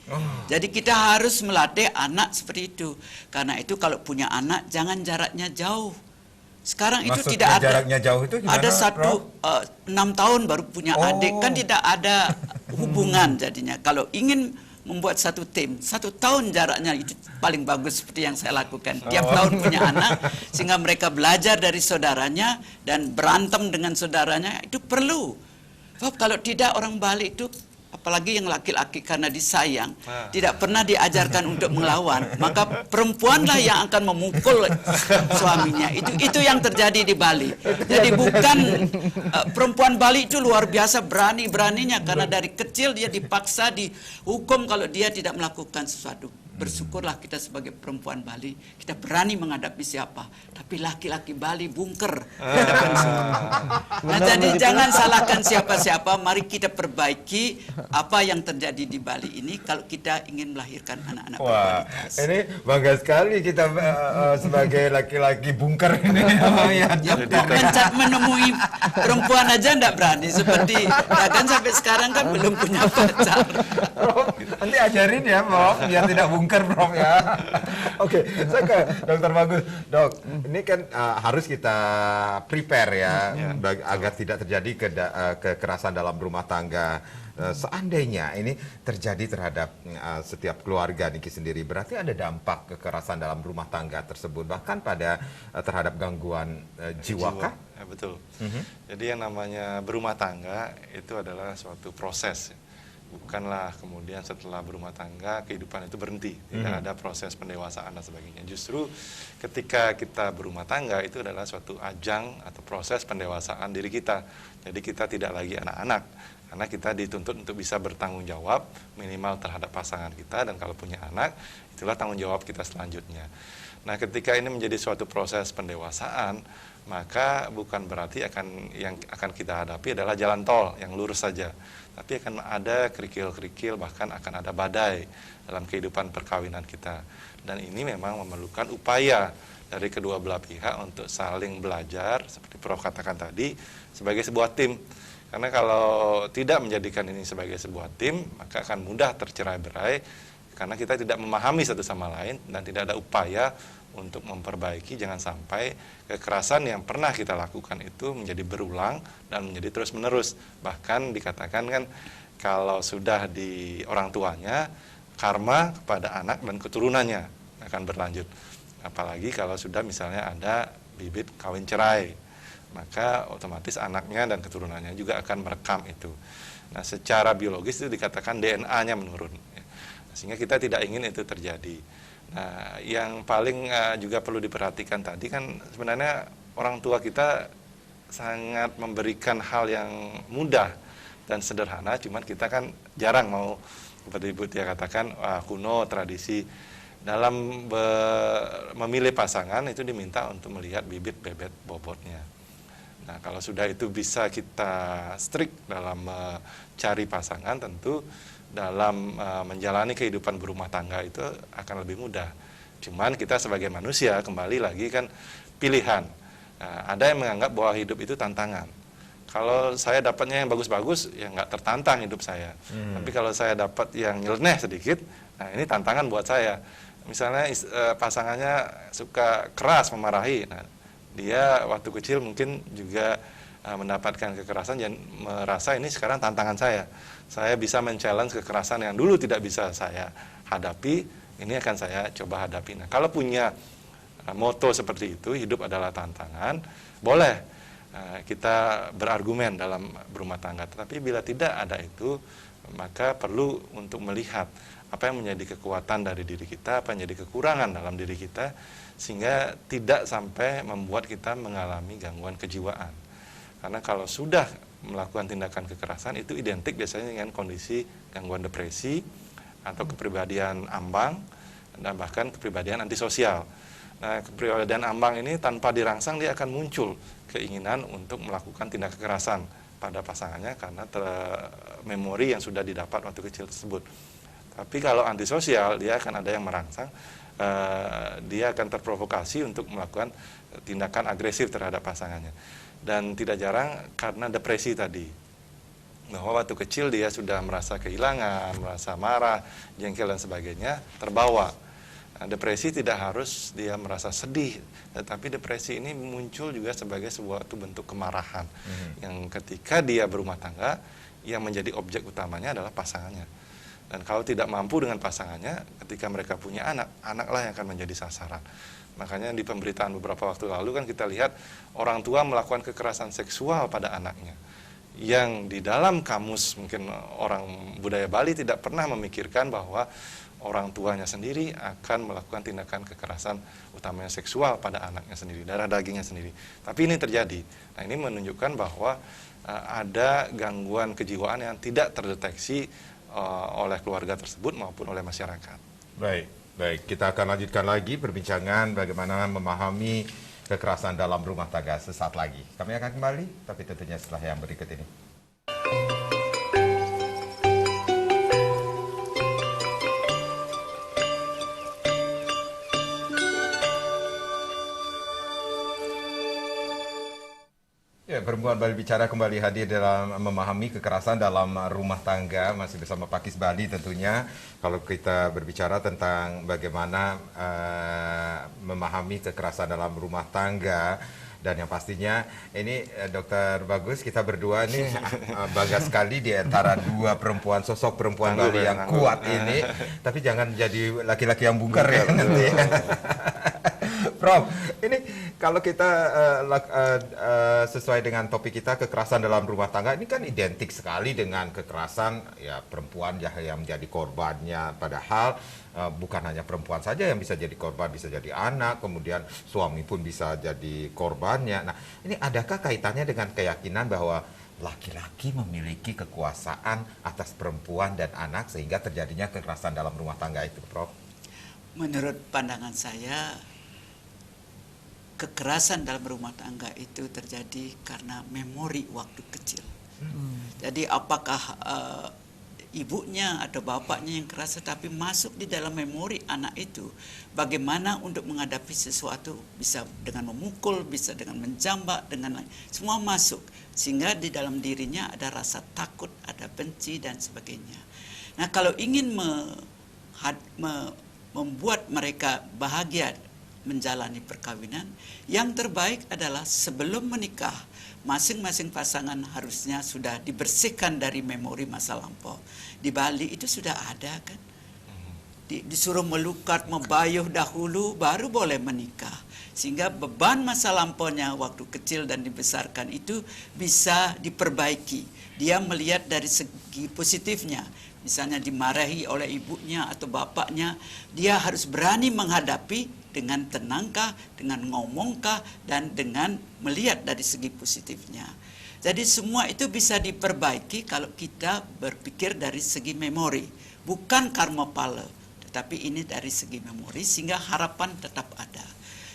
Jadi kita harus melatih anak seperti itu. Karena itu kalau punya anak jangan jaraknya jauh. Sekarang itu Maksudnya tidak ada jaraknya jauh itu gimana, ada satu Prof? 6 tahun baru punya adik, kan tidak ada hubungan jadinya. Kalau ingin membuat satu tim, 1 tahun jaraknya itu paling bagus seperti yang saya lakukan. Tiap tahun punya anak, sehingga mereka belajar dari saudaranya dan berantem dengan saudaranya, itu perlu. Sebab kalau tidak orang Bali itu, apalagi yang laki-laki karena disayang, tidak pernah diajarkan untuk melawan, maka perempuanlah yang akan memukul suaminya. Itu yang terjadi di Bali. Jadi bukan perempuan Bali itu luar biasa berani-beraninya karena dari kecil dia dipaksa dihukum kalau dia tidak melakukan sesuatu. Bersyukurlah kita sebagai perempuan Bali, kita berani menghadapi siapa. Tapi laki-laki Bali bungker. Nah, jadi jangan salahkan siapa-siapa. Mari kita perbaiki apa yang terjadi di Bali ini kalau kita ingin melahirkan anak-anak berkualitas. Ini bangga sekali kita sebagai laki-laki bungker ini. Menemui perempuan aja enggak berani. Seperti Dagan sampai sekarang kan belum punya pacar. Prof, nanti ajarin ya, Prof, biar tidak bungker, Prof ya. Oke, saya ke Dokter Bagus. Dok, ini kan harus kita prepare ya, agar tidak terjadi kekerasan dalam rumah tangga. Seandainya ini terjadi terhadap setiap keluarga Niki sendiri, berarti ada dampak kekerasan dalam rumah tangga tersebut, bahkan pada terhadap gangguan jiwa kah? Ya, betul. Jadi yang namanya berumah tangga itu adalah suatu proses. Bukanlah kemudian setelah berumah tangga kehidupan itu berhenti, tidak ada proses pendewasaan dan sebagainya. Justru ketika kita berumah tangga itu adalah suatu ajang atau proses pendewasaan diri kita. Jadi kita tidak lagi anak-anak, karena kita dituntut untuk bisa bertanggung jawab minimal terhadap pasangan kita, dan kalau punya anak itulah tanggung jawab kita selanjutnya. Nah, ketika ini menjadi suatu proses pendewasaan, maka bukan berarti yang akan kita hadapi adalah jalan tol yang lurus saja, tapi akan ada kerikil-kerikil, bahkan akan ada badai dalam kehidupan perkawinan kita. Dan ini memang memerlukan upaya dari kedua belah pihak untuk saling belajar, seperti Prof katakan tadi, sebagai sebuah tim. Karena kalau tidak menjadikan ini sebagai sebuah tim, maka akan mudah tercerai-berai, karena kita tidak memahami satu sama lain dan tidak ada upaya untuk memperbaiki. Jangan sampai kekerasan yang pernah kita lakukan itu menjadi berulang dan menjadi terus-menerus. Bahkan dikatakan kan kalau sudah di orang tuanya, karma kepada anak dan keturunannya akan berlanjut. Apalagi kalau sudah misalnya ada bibit kawin cerai, maka otomatis anaknya dan keturunannya juga akan merekam itu. Nah, secara biologis itu dikatakan DNA-nya menurun, sehingga kita tidak ingin itu terjadi. Nah, yang paling juga perlu diperhatikan tadi kan sebenarnya orang tua kita sangat memberikan hal yang mudah dan sederhana, cuman kita kan jarang mau, seperti Ibu Tia katakan, kuno, tradisi. dalam memilih pasangan itu diminta untuk melihat bibit bebet bobotnya. Nah, kalau sudah itu bisa kita strict dalam mencari pasangan, tentu dalam menjalani kehidupan berumah tangga itu akan lebih mudah. Cuman kita sebagai manusia kembali lagi kan pilihan. Nah, ada yang menganggap bahwa hidup itu tantangan. Kalau saya dapatnya yang bagus-bagus, ya nggak tertantang hidup saya. Tapi kalau saya dapat yang nyeleneh sedikit, nah ini tantangan buat saya. Misalnya pasangannya suka keras memarahi, nah, dia waktu kecil mungkin juga mendapatkan kekerasan dan merasa ini sekarang tantangan saya. Saya bisa men-challenge kekerasan yang dulu tidak bisa saya hadapi, ini akan saya coba hadapi. Nah, kalau punya moto seperti itu, hidup adalah tantangan, boleh kita berargumen dalam berumah tangga. Tetapi bila tidak ada itu, maka perlu untuk melihat apa yang menjadi kekuatan dari diri kita, apa yang menjadi kekurangan dalam diri kita, sehingga tidak sampai membuat kita mengalami gangguan kejiwaan. Karena kalau sudah melakukan tindakan kekerasan, itu identik biasanya dengan kondisi gangguan depresi, atau kepribadian ambang, dan bahkan kepribadian antisosial. Nah, kepribadian ambang ini tanpa dirangsang dia akan muncul keinginan untuk melakukan tindak kekerasan pada pasangannya karena memori yang sudah didapat waktu kecil tersebut. Tapi kalau antisosial, dia akan ada yang merangsang, dia akan terprovokasi untuk melakukan tindakan agresif terhadap pasangannya. Dan tidak jarang karena depresi tadi, bahwa waktu kecil dia sudah merasa kehilangan, merasa marah, jengkel dan sebagainya, terbawa. Nah, depresi tidak harus dia merasa sedih, tetapi depresi ini muncul juga sebagai suatu bentuk kemarahan, yang ketika dia berumah tangga, yang menjadi objek utamanya adalah pasangannya. Dan kalau tidak mampu dengan pasangannya, ketika mereka punya anak, anaklah yang akan menjadi sasaran. Makanya di pemberitaan beberapa waktu lalu kan kita lihat orang tua melakukan kekerasan seksual pada anaknya. Yang di dalam kamus mungkin orang budaya Bali tidak pernah memikirkan bahwa orang tuanya sendiri akan melakukan tindakan kekerasan utamanya seksual pada anaknya sendiri, darah dagingnya sendiri. Tapi ini terjadi. Nah, ini menunjukkan bahwa ada gangguan kejiwaan yang tidak terdeteksi oleh keluarga tersebut maupun oleh masyarakat. Baik, kita akan lanjutkan lagi perbincangan bagaimana memahami kekerasan dalam rumah tangga sesaat lagi. Kami akan kembali, tapi tentunya setelah yang berikut ini. Ya, Perempuan Bali Bicara kembali hadir dalam memahami kekerasan dalam rumah tangga, masih bersama Pakis Bali tentunya. Kalau kita berbicara tentang bagaimana memahami kekerasan dalam rumah tangga, dan yang pastinya ini Dokter Bagus, kita berdua ini bangga sekali di antara dua perempuan, sosok perempuan Bali yang kuat ini, tapi jangan jadi laki-laki yang bungkar ya nanti. Prof, ini kalau kita sesuai dengan topik kita, kekerasan dalam rumah tangga, ini kan identik sekali dengan kekerasan ya perempuan yang menjadi korbannya. Padahal bukan hanya perempuan saja yang bisa jadi korban, bisa jadi anak, kemudian suami pun bisa jadi korbannya. Nah, ini adakah kaitannya dengan keyakinan bahwa laki-laki memiliki kekuasaan atas perempuan dan anak sehingga terjadinya kekerasan dalam rumah tangga itu, Prof? Menurut pandangan saya, kekerasan dalam rumah tangga itu terjadi karena memori waktu kecil. Jadi apakah ibunya atau bapaknya yang keras, tetapi masuk di dalam memori anak itu bagaimana untuk menghadapi sesuatu, bisa dengan memukul, bisa dengan menjambak, dengan lain, semua masuk, sehingga di dalam dirinya ada rasa takut, ada benci dan sebagainya. Nah, kalau ingin membuat mereka bahagia menjalani perkawinan, yang terbaik adalah sebelum menikah, masing-masing pasangan harusnya sudah dibersihkan dari memori masa lampau. Di Bali itu sudah ada kan, disuruh melukat, membayuh dahulu, baru boleh menikah. Sehingga beban masa lampaunya waktu kecil dan dibesarkan itu bisa diperbaiki. Dia melihat dari segi positifnya. Misalnya dimarahi oleh ibunya atau bapaknya, dia harus berani menghadapi dengan tenangkah, dengan ngomongkah, dan dengan melihat dari segi positifnya. Jadi semua itu bisa diperbaiki kalau kita berpikir dari segi memori, bukan karma pala, tetapi ini dari segi memori sehingga harapan tetap ada.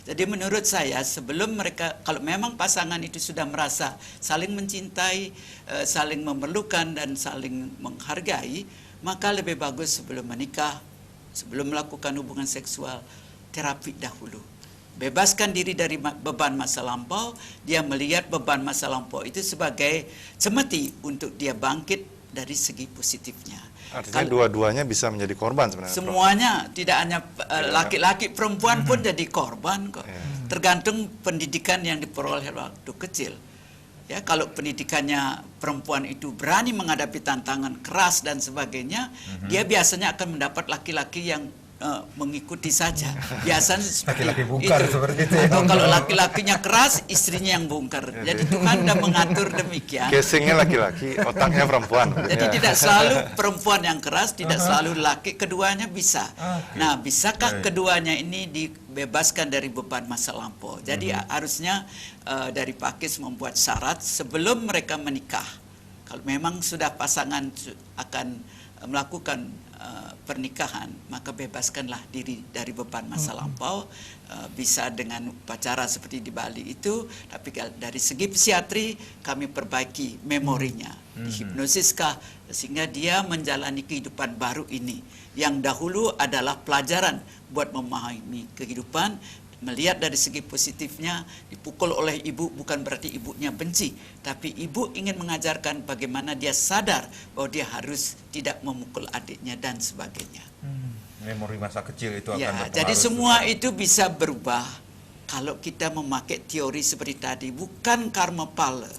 Jadi menurut saya sebelum mereka, kalau memang pasangan itu sudah merasa saling mencintai, saling memerlukan dan saling menghargai, maka lebih bagus sebelum menikah, sebelum melakukan hubungan seksual, terapi dahulu. Bebaskan diri dari beban masa lampau, dia melihat beban masa lampau itu sebagai cemeti untuk dia bangkit dari segi positifnya. Artinya dua-duanya bisa menjadi korban sebenarnya. Semuanya, tidak hanya laki-laki, perempuan pun jadi korban kok. Tergantung pendidikan yang diperoleh waktu kecil. Ya, kalau pendidikannya perempuan itu berani menghadapi tantangan keras dan sebagainya, dia biasanya akan mendapat laki-laki yang mengikuti saja. Biasanya laki-laki bongkar seperti itu. Atau kalau laki-lakinya keras, istrinya yang bongkar. Jadi Tuhan sudah mengatur demikian. Casingnya laki-laki, otaknya perempuan. Jadi tidak selalu perempuan yang keras, tidak selalu laki, keduanya bisa. Nah, bisakah keduanya ini dibebaskan dari beban masa lampau? Jadi harusnya dari Pakis membuat syarat sebelum mereka menikah. Kalau memang sudah pasangan akan melakukan pernikahan, maka bebaskanlah diri dari beban masa lampau. Bisa dengan upacara seperti di Bali itu, tapi dari segi psikiatri kami perbaiki memorinya, dihipnosiskah sehingga dia menjalani kehidupan baru ini yang dahulu adalah pelajaran buat memahami kehidupan. Melihat dari segi positifnya, dipukul oleh ibu bukan berarti ibunya benci, tapi ibu ingin mengajarkan bagaimana dia sadar bahwa dia harus tidak memukul adiknya dan sebagainya. Memori masa kecil itu akan berpengaruh. Jadi semua itu bisa berubah kalau kita memakai teori seperti tadi, bukan karma pala,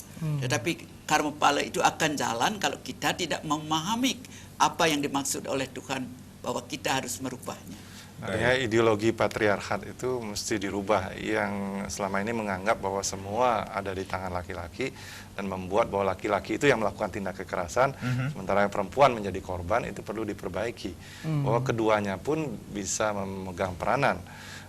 tetapi karma pala itu akan jalan kalau kita tidak memahami apa yang dimaksud oleh Tuhan bahwa kita harus merubahnya. Artinya ideologi patriarkat itu mesti dirubah, yang selama ini menganggap bahwa semua ada di tangan laki-laki dan membuat bahwa laki-laki itu yang melakukan tindak kekerasan, sementara perempuan menjadi korban. Itu perlu diperbaiki, bahwa keduanya pun bisa memegang peranan,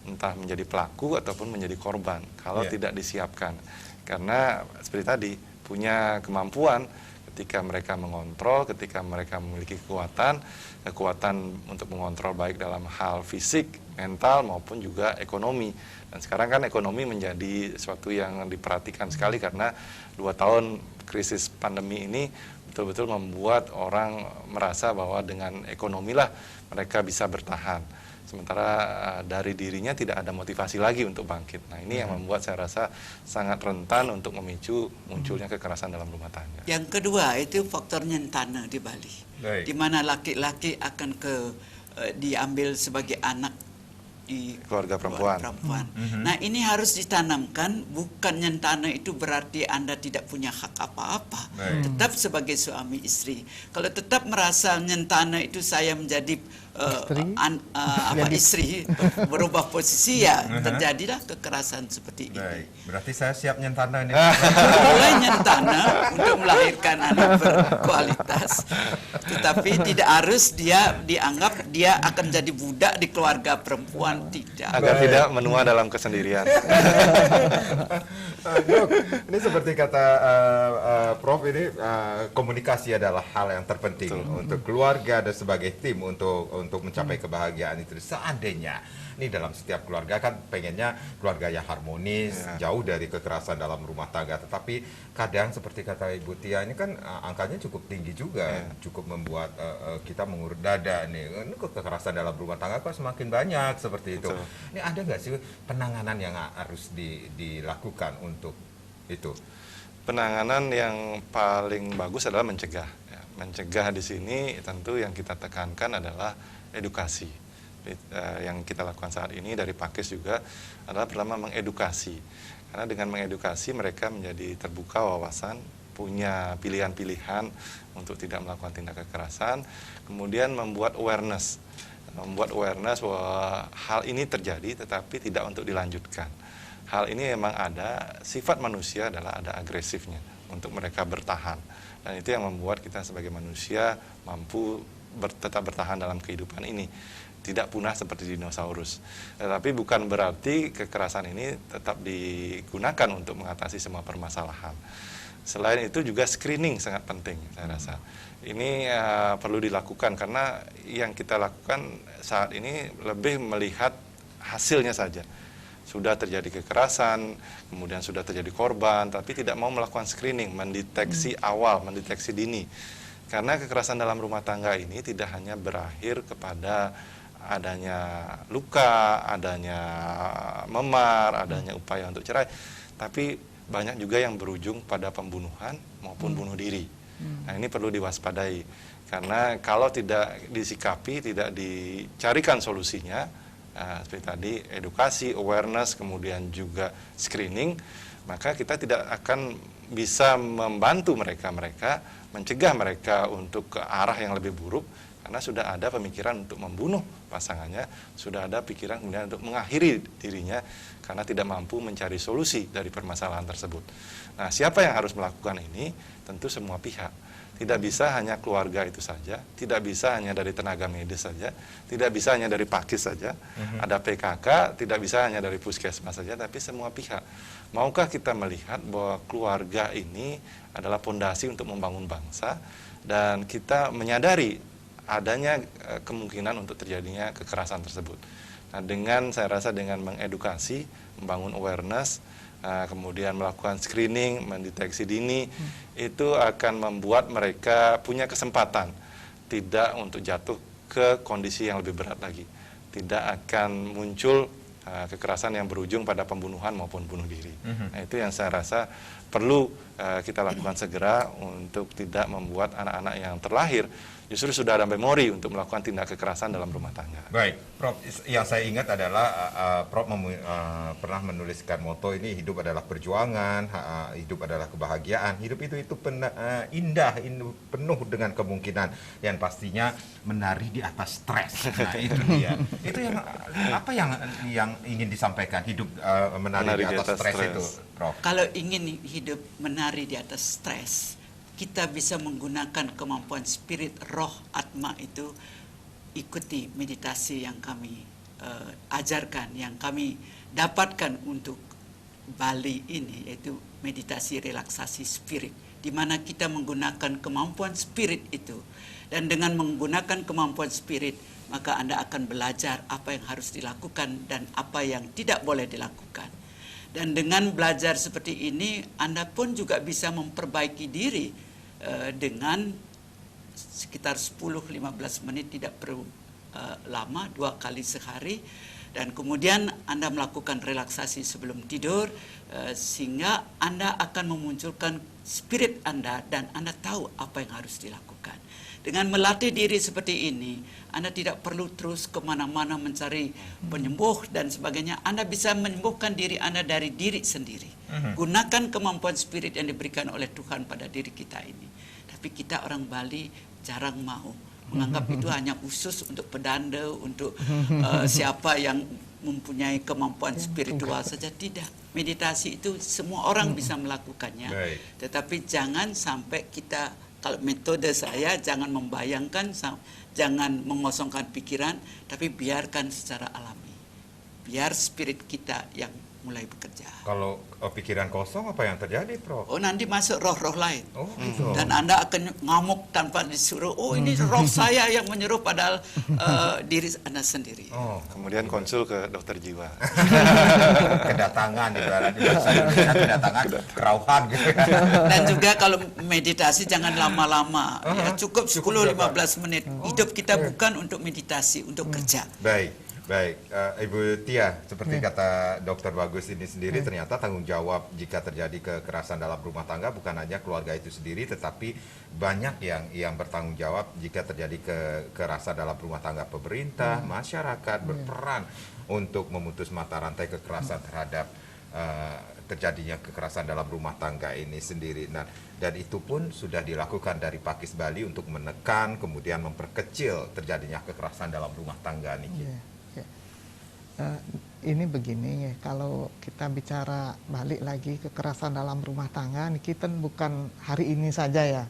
entah menjadi pelaku ataupun menjadi korban kalau tidak disiapkan. Karena seperti tadi, punya kemampuan ketika mereka mengontrol, ketika mereka memiliki kekuatan untuk mengontrol baik dalam hal fisik, mental maupun juga ekonomi. Dan sekarang kan ekonomi menjadi sesuatu yang diperhatikan sekali karena 2 tahun krisis pandemi ini betul-betul membuat orang merasa bahwa dengan ekonomilah mereka bisa bertahan. Sementara dari dirinya tidak ada motivasi lagi untuk bangkit. Nah, ini yang membuat saya rasa sangat rentan untuk memicu munculnya kekerasan dalam rumah tangga. Yang kedua itu faktor nyentana di Bali, di mana laki-laki akan diambil sebagai anak di keluarga perempuan. Nah, ini harus ditanamkan, bukan nyentana itu berarti Anda tidak punya hak apa-apa. Tetap sebagai suami istri. Kalau tetap merasa nyentana itu saya menjadi istri berubah posisi, ya terjadilah kekerasan seperti ini. Berarti saya siap nyentana ini. Mulai nyentana untuk melahirkan anak berkualitas, tetapi tidak harus dia dianggap dia akan jadi budak di keluarga perempuan, tidak. Agar tidak menua dalam kesendirian. Dok, ini seperti kata Prof, ini komunikasi adalah hal yang terpenting untuk keluarga dan sebagai tim untuk mencapai kebahagiaan itu. Seandainya ini dalam setiap keluarga kan pengennya keluarga yang harmonis, jauh dari kekerasan dalam rumah tangga. Tetapi kadang seperti kata Ibu Tia ini kan angkanya cukup tinggi juga, cukup membuat kita mengurut dada nih. Ini kekerasan dalam rumah tangga kok semakin banyak seperti itu. Ini ada nggak sih penanganan yang harus dilakukan untuk itu? Penanganan yang paling bagus adalah mencegah. Mencegah di sini tentu yang kita tekankan adalah edukasi. Yang kita lakukan saat ini dari Pakis juga adalah pertama mengedukasi. Karena dengan mengedukasi mereka menjadi terbuka wawasan, punya pilihan-pilihan untuk tidak melakukan tindak kekerasan, kemudian membuat awareness bahwa hal ini terjadi tetapi tidak untuk dilanjutkan. Hal ini memang ada, sifat manusia adalah ada agresifnya untuk mereka bertahan. Dan itu yang membuat kita sebagai manusia mampu tetap bertahan dalam kehidupan ini. Tidak punah seperti dinosaurus. Tetapi bukan berarti kekerasan ini tetap digunakan untuk mengatasi semua permasalahan. Selain itu juga screening sangat penting, saya rasa. Ini perlu dilakukan karena yang kita lakukan saat ini lebih melihat hasilnya saja. Sudah terjadi kekerasan, kemudian sudah terjadi korban, tapi tidak mau melakukan screening, mendeteksi awal, mendeteksi dini. Karena kekerasan dalam rumah tangga ini tidak hanya berakhir kepada adanya luka, adanya memar, adanya upaya untuk cerai, tapi banyak juga yang berujung pada pembunuhan maupun bunuh diri. Nah, ini perlu diwaspadai karena kalau tidak disikapi, tidak dicarikan solusinya, seperti tadi edukasi, awareness, kemudian juga screening, maka kita tidak akan bisa membantu mereka mencegah mereka untuk ke arah yang lebih buruk. Karena sudah ada pemikiran untuk membunuh pasangannya, sudah ada pikiran kemudian untuk mengakhiri dirinya karena tidak mampu mencari solusi dari permasalahan tersebut. Nah, siapa yang harus melakukan ini? Tentu semua pihak. Tidak bisa hanya keluarga itu saja, tidak bisa hanya dari tenaga medis saja, tidak bisa hanya dari Pakis saja, ada PKK, tidak bisa hanya dari puskesmas saja, tapi semua pihak. Maukah kita melihat bahwa keluarga ini adalah pondasi untuk membangun bangsa dan kita menyadari adanya kemungkinan untuk terjadinya kekerasan tersebut. Nah, saya rasa dengan mengedukasi, membangun awareness, kemudian melakukan screening, mendeteksi dini, itu akan membuat mereka punya kesempatan tidak untuk jatuh ke kondisi yang lebih berat lagi. Tidak akan muncul kekerasan yang berujung pada pembunuhan maupun bunuh diri. Nah, itu yang saya rasa perlu kita lakukan segera untuk tidak membuat anak-anak yang terlahir justru sudah ada memori untuk melakukan tindak kekerasan dalam rumah tangga. Baik, Prof, yang saya ingat adalah Prof pernah menuliskan moto ini, hidup adalah perjuangan, hidup adalah kebahagiaan, hidup itu indah, penuh dengan kemungkinan, dan pastinya menari di atas stres. Nah, itu dia. Itu yang apa yang ingin disampaikan, hidup menari di atas stres itu, Prof? Kalau ingin hidup menari di atas stres, kita bisa menggunakan kemampuan spirit, roh, atma itu. Ikuti meditasi yang kami ajarkan, yang kami dapatkan untuk Bali ini, yaitu meditasi relaksasi spirit, di mana kita menggunakan kemampuan spirit itu. Dan dengan menggunakan kemampuan spirit, maka Anda akan belajar apa yang harus dilakukan dan apa yang tidak boleh dilakukan. Dan dengan belajar seperti ini, Anda pun juga bisa memperbaiki diri dengan sekitar 10-15 menit, tidak perlu lama, 2 kali sehari. Dan kemudian Anda melakukan relaksasi sebelum tidur, sehingga Anda akan memunculkan spirit Anda dan Anda tahu apa yang harus dilakukan. Dengan melatih diri seperti ini, Anda tidak perlu terus kemana-mana mencari penyembuh dan sebagainya. Anda bisa menyembuhkan diri Anda dari diri sendiri. Gunakan kemampuan spirit yang diberikan oleh Tuhan pada diri kita ini. Tapi kita orang Bali jarang mau menganggap itu hanya khusus untuk pedanda, untuk siapa yang mempunyai kemampuan spiritual saja. Tidak. Meditasi itu semua orang bisa melakukannya. Tetapi jangan sampai kita, kalau metode saya, jangan membayangkan, jangan mengosongkan pikiran, tapi biarkan secara alami. Biar spirit kita yang mulai bekerja. Kalau pikiran kosong, apa yang terjadi, Prof? Oh, nanti masuk roh-roh lain. Oh, gitu. Dan Anda akan ngamuk tanpa disuruh. Oh, ini roh saya yang menyuruh, padahal diri Anda sendiri. Oh, Kemudian konsul ke dokter jiwa. kedatangan, kedatangan kerauhan gitu. Dan juga kalau meditasi jangan lama-lama. Ya, cukup 10-15 menit. Hidup kita bukan untuk meditasi, untuk kerja. Baik, Ibu Tia, seperti kata Dokter Bagus ini sendiri, ternyata tanggung jawab jika terjadi kekerasan dalam rumah tangga bukan hanya keluarga itu sendiri, tetapi banyak yang bertanggung jawab jika terjadi kekerasan dalam rumah tangga. Pemerintah, masyarakat berperan untuk memutus mata rantai kekerasan terhadap terjadinya kekerasan dalam rumah tangga ini sendiri. Nah, dan itu pun sudah dilakukan dari Pakis Bali untuk menekan, kemudian memperkecil terjadinya kekerasan dalam rumah tangga nih. Ini begini ya, kalau kita bicara balik lagi kekerasan dalam rumah tangga, ini kita bukan hari ini saja ya.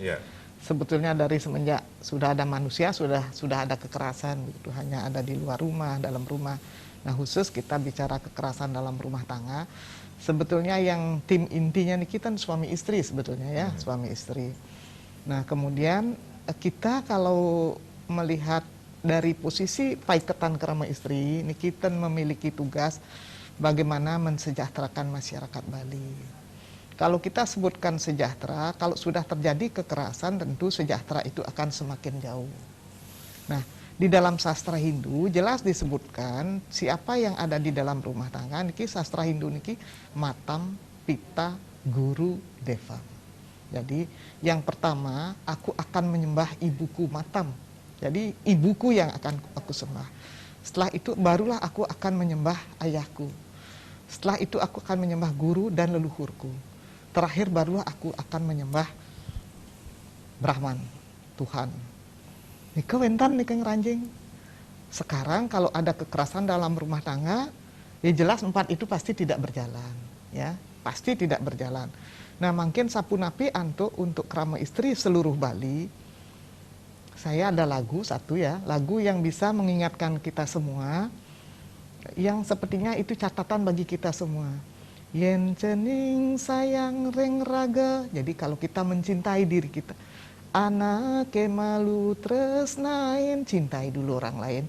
Sebetulnya dari semenjak sudah ada manusia, sudah ada kekerasan, begitu, hanya ada di luar rumah, dalam rumah. Nah, khusus kita bicara kekerasan dalam rumah tangga, sebetulnya yang tim intinya nih kita suami istri sebetulnya ya, suami istri. Nah kemudian kita kalau melihat dari posisi Paiketan Kerama Istri, ini kita memiliki tugas bagaimana mensejahterakan masyarakat Bali. Kalau kita sebutkan sejahtera, kalau sudah terjadi kekerasan tentu sejahtera itu akan semakin jauh. Nah, di dalam sastra Hindu jelas disebutkan siapa yang ada di dalam rumah tangga niki sastra Hindu niki matam, pita, guru, deva. Jadi yang pertama aku akan menyembah ibuku matam. Jadi ibuku yang akan aku sembah. Setelah itu barulah aku akan menyembah ayahku. Setelah itu aku akan menyembah guru dan leluhurku. Terakhir barulah aku akan menyembah Brahman, Tuhan. Nika wentan nika ngeranjing. Sekarang kalau ada kekerasan dalam rumah tangga, ya jelas 4 itu pasti tidak berjalan, ya, pasti tidak berjalan. Nah, mungkin sapunapi untuk Kerama Istri seluruh Bali, saya ada lagu satu ya, lagu yang bisa mengingatkan kita semua, yang sepertinya itu catatan bagi kita semua. Yen cening sayang reng raga. Jadi kalau kita mencintai diri kita, anake malu tresnain, cintai dulu orang lain.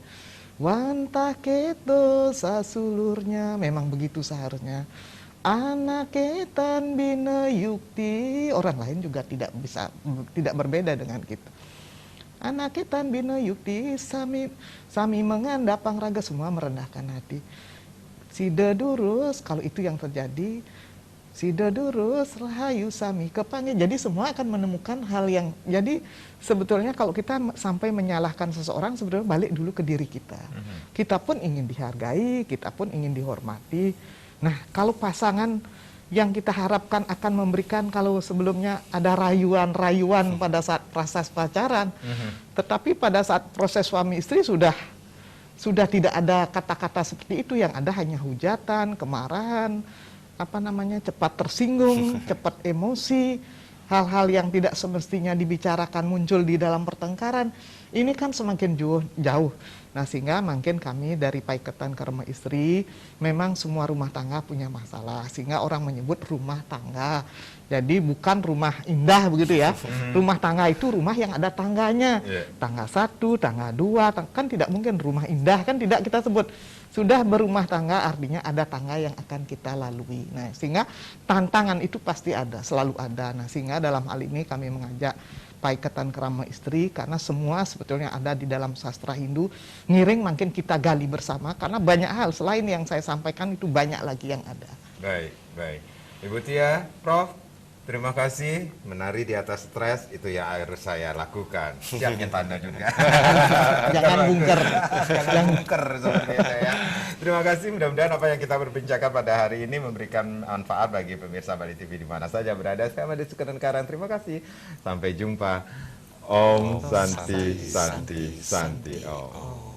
Wantah keto sasulurnya, memang begitu seharusnya. Anaketan bina yukti, orang lain juga tidak berbeda dengan kita. Anaketan bina yukti, sami mengandapang raga, semua merendahkan hati. Sida durus, kalau itu yang terjadi, sida durus rahayu sami kepanggil. Jadi semua akan menemukan hal yang, jadi sebetulnya kalau kita sampai menyalahkan seseorang, sebetulnya balik dulu ke diri kita. Kita pun ingin dihargai, kita pun ingin dihormati. Nah, kalau pasangan yang kita harapkan akan memberikan, kalau sebelumnya ada rayuan-rayuan pada saat proses pacaran, tetapi pada saat proses suami istri sudah tidak ada kata-kata seperti itu, yang ada hanya hujatan, kemarahan, cepat tersinggung, cepat emosi, hal-hal yang tidak semestinya dibicarakan muncul di dalam pertengkaran. Ini kan semakin jauh. Nah, sehingga mungkin kami dari Paiketan Kerama Istri, memang semua rumah tangga punya masalah, sehingga orang menyebut rumah tangga. Jadi bukan rumah indah begitu ya. Rumah tangga itu rumah yang ada tangganya. Tangga 1, tangga 2, kan tidak mungkin rumah indah, kan tidak kita sebut. Sudah berumah tangga artinya ada tangga yang akan kita lalui. Nah, sehingga tantangan itu pasti ada, selalu ada. Nah, sehingga dalam hal ini kami mengajak Paiketan Kerama Istri, karena semua sebetulnya ada di dalam sastra Hindu, ngiring makin kita gali bersama, karena banyak hal selain yang saya sampaikan itu banyak lagi yang ada. Baik, baik. Ibu Tia, Prof, terima kasih. Menari di atas stres itu yang harus saya lakukan. Siapnya tanda juga. Jangan bungker. Jangan bungker seperti itu ya. Terima kasih, mudah-mudahan apa yang kita berbincangkan pada hari ini memberikan manfaat bagi pemirsa Bali TV di mana saja berada. Saya Made Sukanengkaran, terima kasih. Sampai jumpa. Om Santi Santi Santi Om.